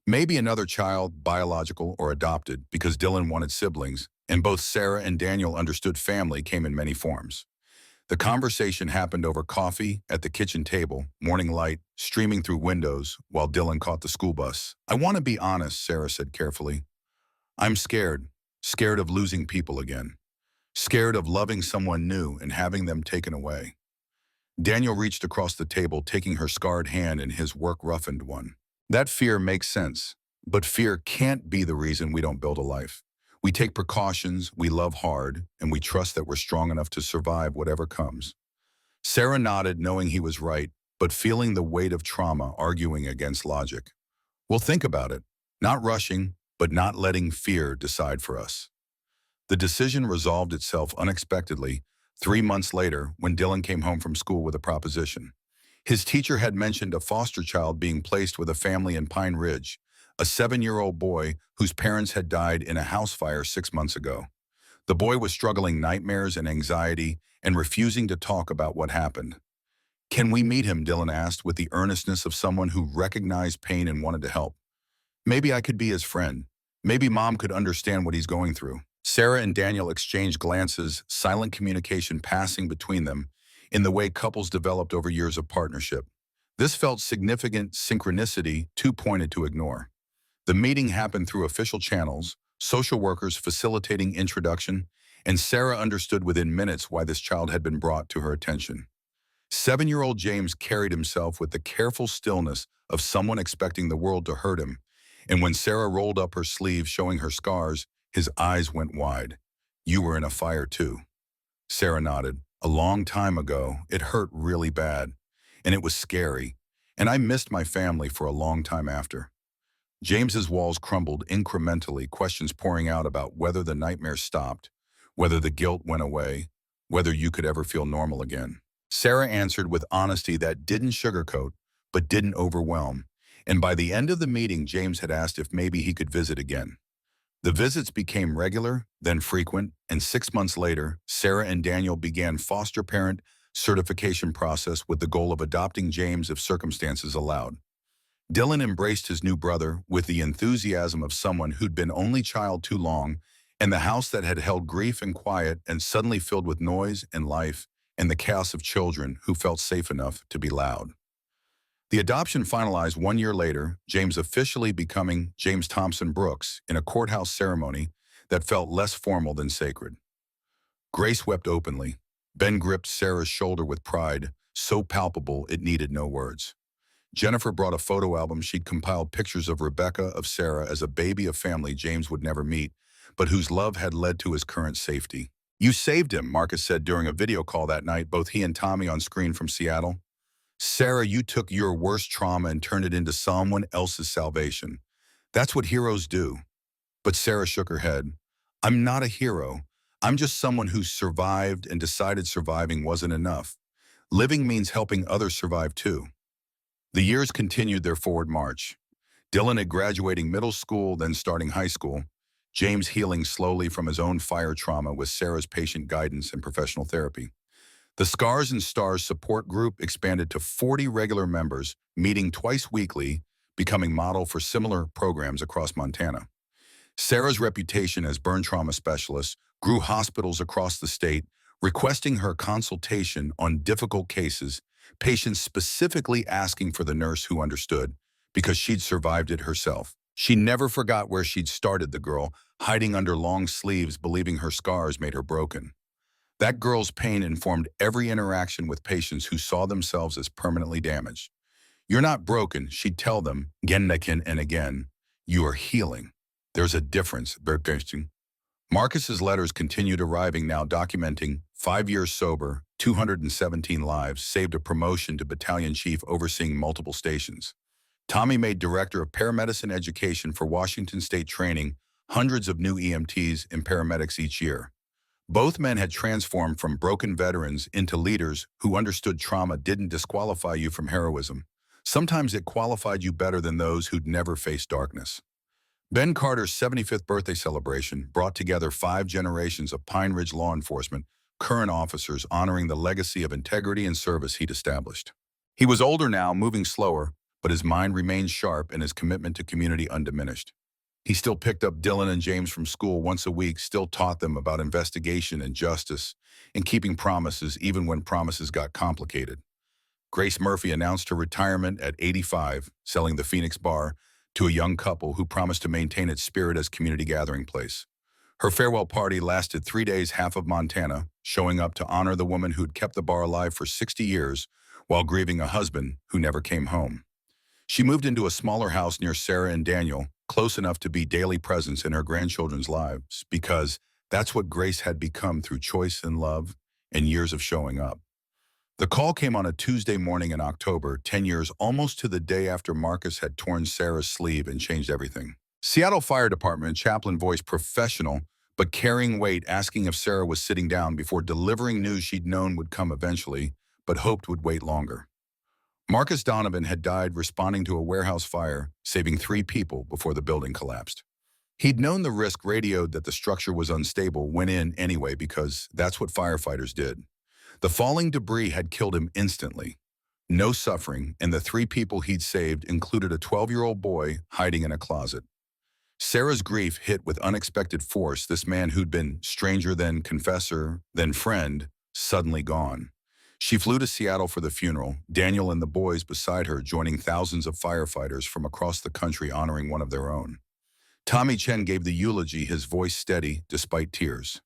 Maybe another child, biological or adopted, because Dylan wanted siblings, and both Sarah and Daniel understood family came in many forms. The conversation happened over coffee at the kitchen table, morning light streaming through windows while Dylan caught the school bus. I want to be honest, Sarah said carefully. I'm scared, scared of losing people again, scared of loving someone new and having them taken away. Daniel reached across the table, taking her scarred hand in his work-roughened one. That fear makes sense, but fear can't be the reason we don't build a life. We take precautions, we love hard, and we trust that we're strong enough to survive whatever comes. Sarah nodded, knowing he was right, but feeling the weight of trauma arguing against logic. We'll think about it, not rushing, but not letting fear decide for us. The decision resolved itself unexpectedly 3 months later when Dylan came home from school with a proposition. His teacher had mentioned a foster child being placed with a family in Pine Ridge, a 7-year-old boy whose parents had died in a house fire 6 months ago. The boy was struggling nightmares and anxiety and refusing to talk about what happened. Can we meet him? Dylan asked with the earnestness of someone who recognized pain and wanted to help. Maybe I could be his friend. Maybe Mom could understand what he's going through. Sarah and Daniel exchanged glances, silent communication passing between them in the way couples developed over years of partnership. This felt significant synchronicity too pointed to ignore. The meeting happened through official channels, social workers facilitating introduction, and Sarah understood within minutes why this child had been brought to her attention. 7-year-old James carried himself with the careful stillness of someone expecting the world to hurt him, and when Sarah rolled up her sleeve showing her scars, his eyes went wide. You were in a fire too. Sarah nodded. A long time ago, it hurt really bad, and it was scary, and I missed my family for a long time after. James's walls crumbled incrementally, questions pouring out about whether the nightmare stopped, whether the guilt went away, whether you could ever feel normal again. Sarah answered with honesty that didn't sugarcoat, but didn't overwhelm, and by the end of the meeting, James had asked if maybe he could visit again. The visits became regular, then frequent, and 6 months later, Sarah and Daniel began foster parent certification process with the goal of adopting James if circumstances allowed. Dylan embraced his new brother with the enthusiasm of someone who'd been only child too long, and the house that had held grief and quiet and suddenly filled with noise and life and the chaos of children who felt safe enough to be loud. The adoption finalized 1 year later, James officially becoming James Thompson Brooks in a courthouse ceremony that felt less formal than sacred. Grace wept openly. Ben gripped Sarah's shoulder with pride, so palpable it needed no words. Jennifer brought a photo album she'd compiled pictures of Rebecca, of Sarah as a baby of family James would never meet, but whose love had led to his current safety. You saved him, Marcus said during a video call that night, both he and Tommy on screen from Seattle. Sarah, you took your worst trauma and turned it into someone else's salvation. That's what heroes do. But Sarah shook her head. I'm not a hero. I'm just someone who survived and decided surviving wasn't enough. Living means helping others survive too. The years continued their forward march. Dylan had graduating middle school, then starting high school. James healing slowly from his own fire trauma with Sarah's patient guidance and professional therapy. The Scars and Stars support group expanded to 40 regular members, meeting twice weekly, becoming model for similar programs across Montana. Sarah's reputation as burn trauma specialist grew hospitals across the state, requesting her consultation on difficult cases, patients specifically asking for the nurse who understood, because she'd survived it herself. She never forgot where she'd started, the girl, hiding under long sleeves, believing her scars made her broken. That girl's pain informed every interaction with patients who saw themselves as permanently damaged. You're not broken, she'd tell them, again and again. You are healing. There's a difference, Bergstein. Marcus's letters continued arriving, now documenting 5 years sober, 217 lives, saved, a promotion to battalion chief overseeing multiple stations. Tommy made director of paramedicine education for Washington State, training hundreds of new EMTs and paramedics each year. Both men had transformed from broken veterans into leaders who understood trauma didn't disqualify you from heroism. Sometimes it qualified you better than those who'd never faced darkness. Ben Carter's 75th birthday celebration brought together 5 generations of Pine Ridge law enforcement, current officers honoring the legacy of integrity and service he'd established. He was older now, moving slower, but his mind remained sharp and his commitment to community undiminished. He still picked up Dylan and James from school once a week, still taught them about investigation and justice, and keeping promises even when promises got complicated. Grace Murphy announced her retirement at 85, selling the Phoenix Bar to a young couple who promised to maintain its spirit as community gathering place. Her farewell party lasted 3 days, half of Montana, showing up to honor the woman who'd kept the bar alive for 60 years while grieving a husband who never came home. She moved into a smaller house near Sarah and Daniel, close enough to be daily presence in her grandchildren's lives, because that's what Grace had become through choice and love and years of showing up. The call came on a Tuesday morning in October, 10 years almost to the day after Marcus had torn Sarah's sleeve and changed everything. Seattle Fire Department chaplain voice, professional but carrying weight, asking if Sarah was sitting down before delivering news she'd known would come eventually, but hoped would wait longer. Marcus Donovan had died responding to a warehouse fire, saving 3 people before the building collapsed. He'd known the risk, radioed that the structure was unstable, went in anyway because that's what firefighters did. The falling debris had killed him instantly. No suffering, and the 3 people he'd saved included a 12-year-old boy hiding in a closet. Sarah's grief hit with unexpected force, this man who'd been stranger than confessor, then friend, suddenly gone. She flew to Seattle for the funeral, Daniel and the boys beside her joining thousands of firefighters from across the country honoring one of their own. Tommy Chen gave the eulogy, his voice steady despite tears.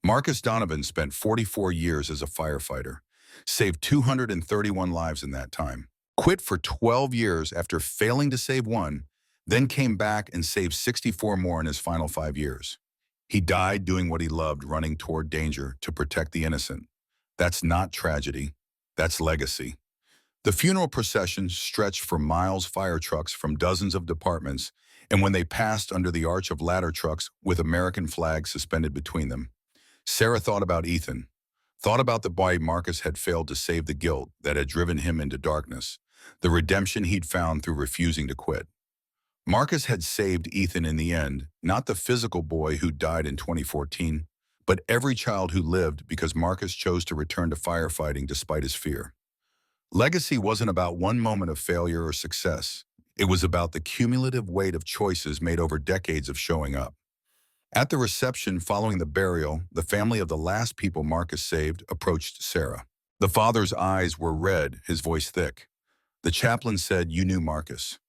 Marcus Donovan spent 44 years as a firefighter, saved 231 lives in that time, quit for 12 years after failing to save one, then came back and saved 64 more in his final 5 years. He died doing what he loved, running toward danger to protect the innocent. That's not tragedy, that's legacy. The funeral procession stretched for miles, fire trucks from dozens of departments, and when they passed under the arch of ladder trucks with American flags suspended between them, Sarah thought about Ethan, thought about the boy Marcus had failed to save, the guilt that had driven him into darkness, the redemption he'd found through refusing to quit. Marcus had saved Ethan in the end, not the physical boy who died in 2014, but every child who lived because Marcus chose to return to firefighting despite his fear. Legacy wasn't about one moment of failure or success. It was about the cumulative weight of choices made over decades of showing up. At the reception following the burial, the family of the last people Marcus saved approached Sarah. The father's eyes were red, his voice thick. The chaplain said, "You knew Marcus."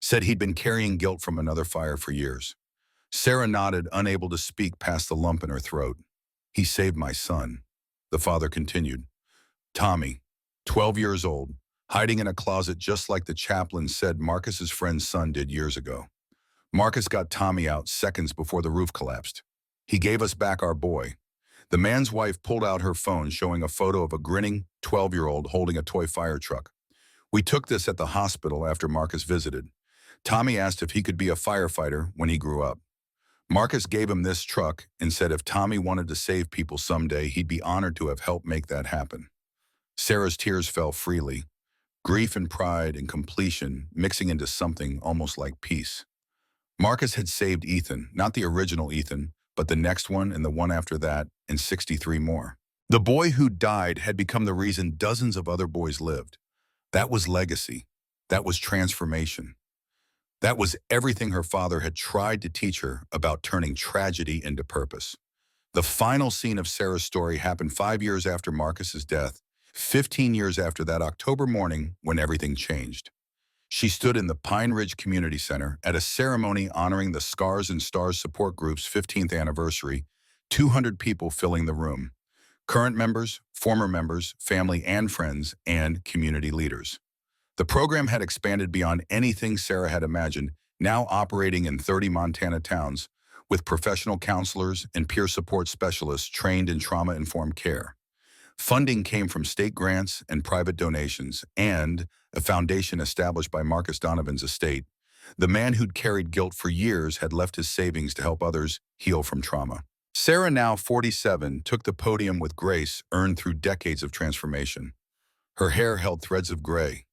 Said he'd been carrying guilt from another fire for years. Sarah nodded, unable to speak past the lump in her throat. "He saved my son," the father continued. Tommy, 12 years old, hiding in a closet just like the chaplain said Marcus's friend's son did years ago. Marcus got Tommy out seconds before the roof collapsed. "He gave us back our boy." The man's wife pulled out her phone showing a photo of a grinning 12-year-old holding a toy fire truck. "We took this at the hospital after Marcus visited. Tommy asked if he could be a firefighter when he grew up. Marcus gave him this truck and said if Tommy wanted to save people someday, he'd be honored to have helped make that happen." Sarah's tears fell freely, grief and pride and completion mixing into something almost like peace. Marcus had saved Ethan, not the original Ethan, but the next one and the one after that, and 63 more. The boy who died had become the reason dozens of other boys lived. That was legacy. That was transformation. That was everything her father had tried to teach her about turning tragedy into purpose. The final scene of Sarah's story happened 5 years after Marcus's death, 15 years after that October morning when everything changed. She stood in the Pine Ridge Community Center at a ceremony honoring the Scars and Stars support group's 15th anniversary, 200 people filling the room. Current members, former members, family and friends, and community leaders. The program had expanded beyond anything Sarah had imagined, now operating in 30 Montana towns, with professional counselors and peer support specialists trained in trauma-informed care. Funding came from state grants and private donations, and a foundation established by Marcus Donovan's estate. The man who'd carried guilt for years had left his savings to help others heal from trauma. Sarah, now 47, took the podium with grace earned through decades of transformation. Her hair held threads of gray.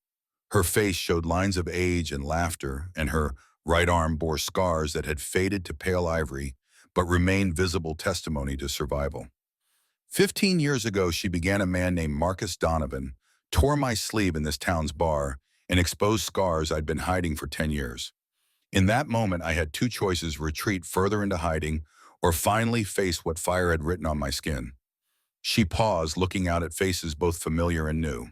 Her face showed lines of age and laughter, and her right arm bore scars that had faded to pale ivory, but remained visible testimony to survival. 15 years ago, she began a man named Marcus Donovan, tore my sleeve in this town's bar, and exposed scars I'd been hiding for 10 years. In that moment, I had two choices: retreat further into hiding or finally face what fire had written on my skin. She paused, looking out at faces both familiar and new.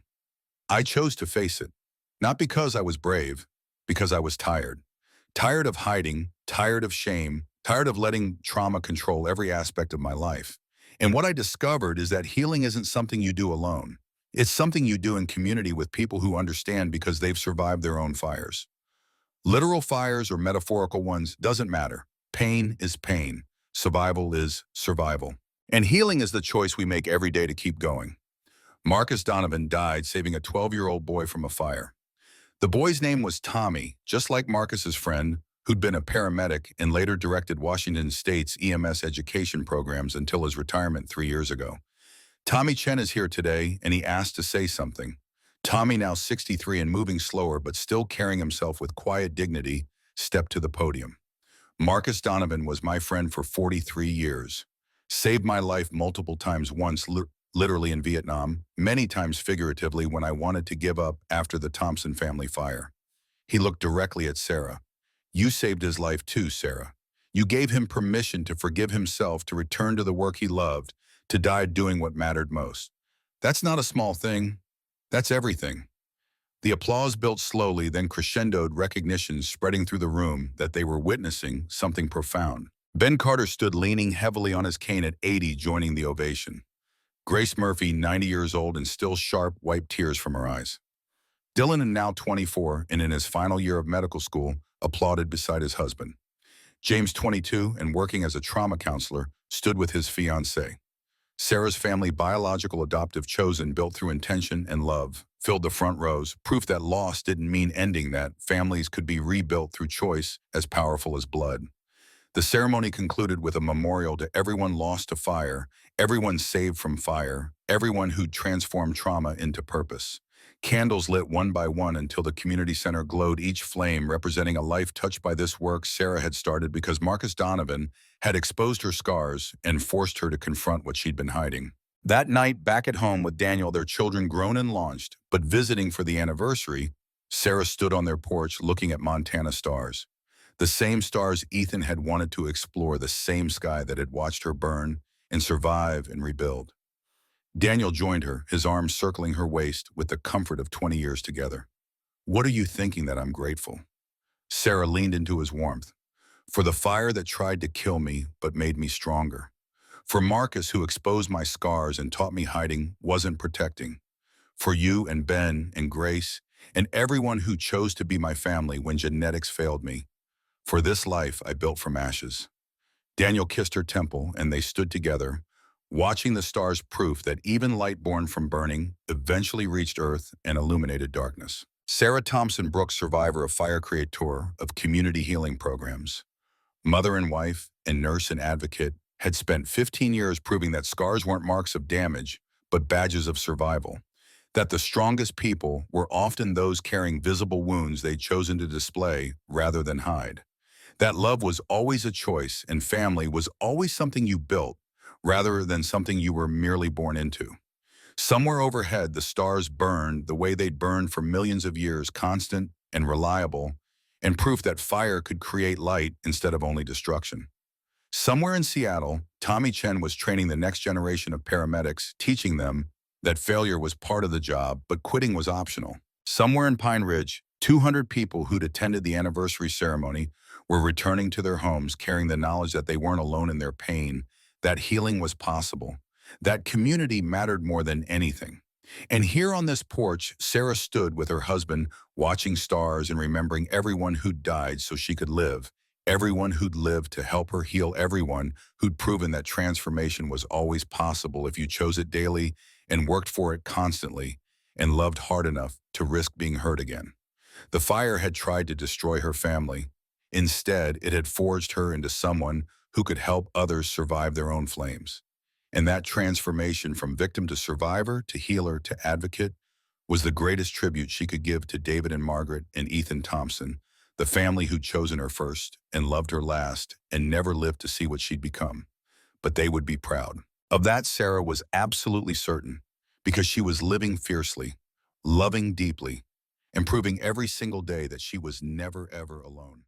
I chose to face it, not because I was brave, because I was tired. Tired of hiding, tired of shame, tired of letting trauma control every aspect of my life. And what I discovered is that healing isn't something you do alone. It's something you do in community with people who understand because they've survived their own fires. Literal fires or metaphorical ones, doesn't matter. Pain is pain. Survival is survival. And healing is the choice we make every day to keep going. Marcus Donovan died saving a 12-year-old boy from a fire. The boy's name was Tommy, just like Marcus's friend, who'd been a paramedic and later directed Washington State's EMS education programs until his retirement 3 years ago. Tommy Chen is here today, and he asked to say something. Tommy, now 63 and moving slower but still carrying himself with quiet dignity, stepped to the podium. Marcus Donovan was my friend for 43 years. Saved my life multiple times, once literally in Vietnam, many times figuratively when I wanted to give up after the Thompson family fire. He looked directly at Sarah. You saved his life too, Sarah. You gave him permission to forgive himself, to return to the work he loved, to die doing what mattered most. That's not a small thing. That's everything. The applause built slowly, then crescendoed, recognition spreading through the room that they were witnessing something profound. Ben Carter stood leaning heavily on his cane at 80, joining the ovation. Grace Murphy, 90 years old and still sharp, wiped tears from her eyes. Dylan, now 24 and in his final year of medical school, applauded beside his husband. James, 22 and working as a trauma counselor, stood with his fiancée. Sarah's family, biological adoptive chosen, built through intention and love, filled the front rows, proof that loss didn't mean ending, that families could be rebuilt through choice as powerful as blood. The ceremony concluded with a memorial to everyone lost to fire, everyone saved from fire, everyone who transformed trauma into purpose. Candles lit one by one until the community center glowed, each flame representing a life touched by this work Sarah had started because Marcus Donovan had exposed her scars and forced her to confront what she'd been hiding. That night, back at home with Daniel, their children grown and launched, but visiting for the anniversary, Sarah stood on their porch looking at Montana stars. The same stars Ethan had wanted to explore, the same sky that had watched her burn and survive and rebuild. Daniel joined her, his arms circling her waist with the comfort of 20 years together. What are you thinking that I'm grateful? Sarah leaned into his warmth. For the fire that tried to kill me but made me stronger. For Marcus, who exposed my scars and taught me hiding wasn't protecting. For you and Ben and Grace and everyone who chose to be my family when genetics failed me. For this life I built from ashes. Daniel kissed her temple and they stood together, watching the stars, proof that even light born from burning eventually reached earth and illuminated darkness. Sarah Thompson Brooks, survivor of fire, creator of community healing programs, mother and wife and nurse and advocate, had spent 15 years proving that scars weren't marks of damage, but badges of survival. That the strongest people were often those carrying visible wounds they'd chosen to display rather than hide. That love was always a choice and family was always something you built rather than something you were merely born into. Somewhere overhead, the stars burned the way they'd burned for millions of years, constant and reliable, and proof that fire could create light instead of only destruction. Somewhere in Seattle, Tommy Chen was training the next generation of paramedics, teaching them that failure was part of the job, but quitting was optional. Somewhere in Pine Ridge, 200 people who'd attended the anniversary ceremony were returning to their homes carrying the knowledge that they weren't alone in their pain, that healing was possible, that community mattered more than anything. And here on this porch, Sarah stood with her husband, watching stars and remembering everyone who'd died so she could live, everyone who'd lived to help her heal, everyone who'd proven that transformation was always possible if you chose it daily and worked for it constantly. and loved hard enough to risk being hurt again. The fire had tried to destroy her family. Instead, it had forged her into someone who could help others survive their own flames. And that transformation from victim to survivor to healer to advocate was the greatest tribute she could give to David and Margaret and Ethan Thompson, the family who'd chosen her first and loved her last and never lived to see what she'd become. But they would be proud. Of that, Sarah was absolutely certain, because she was living fiercely, loving deeply, and proving every single day that she was never, ever alone.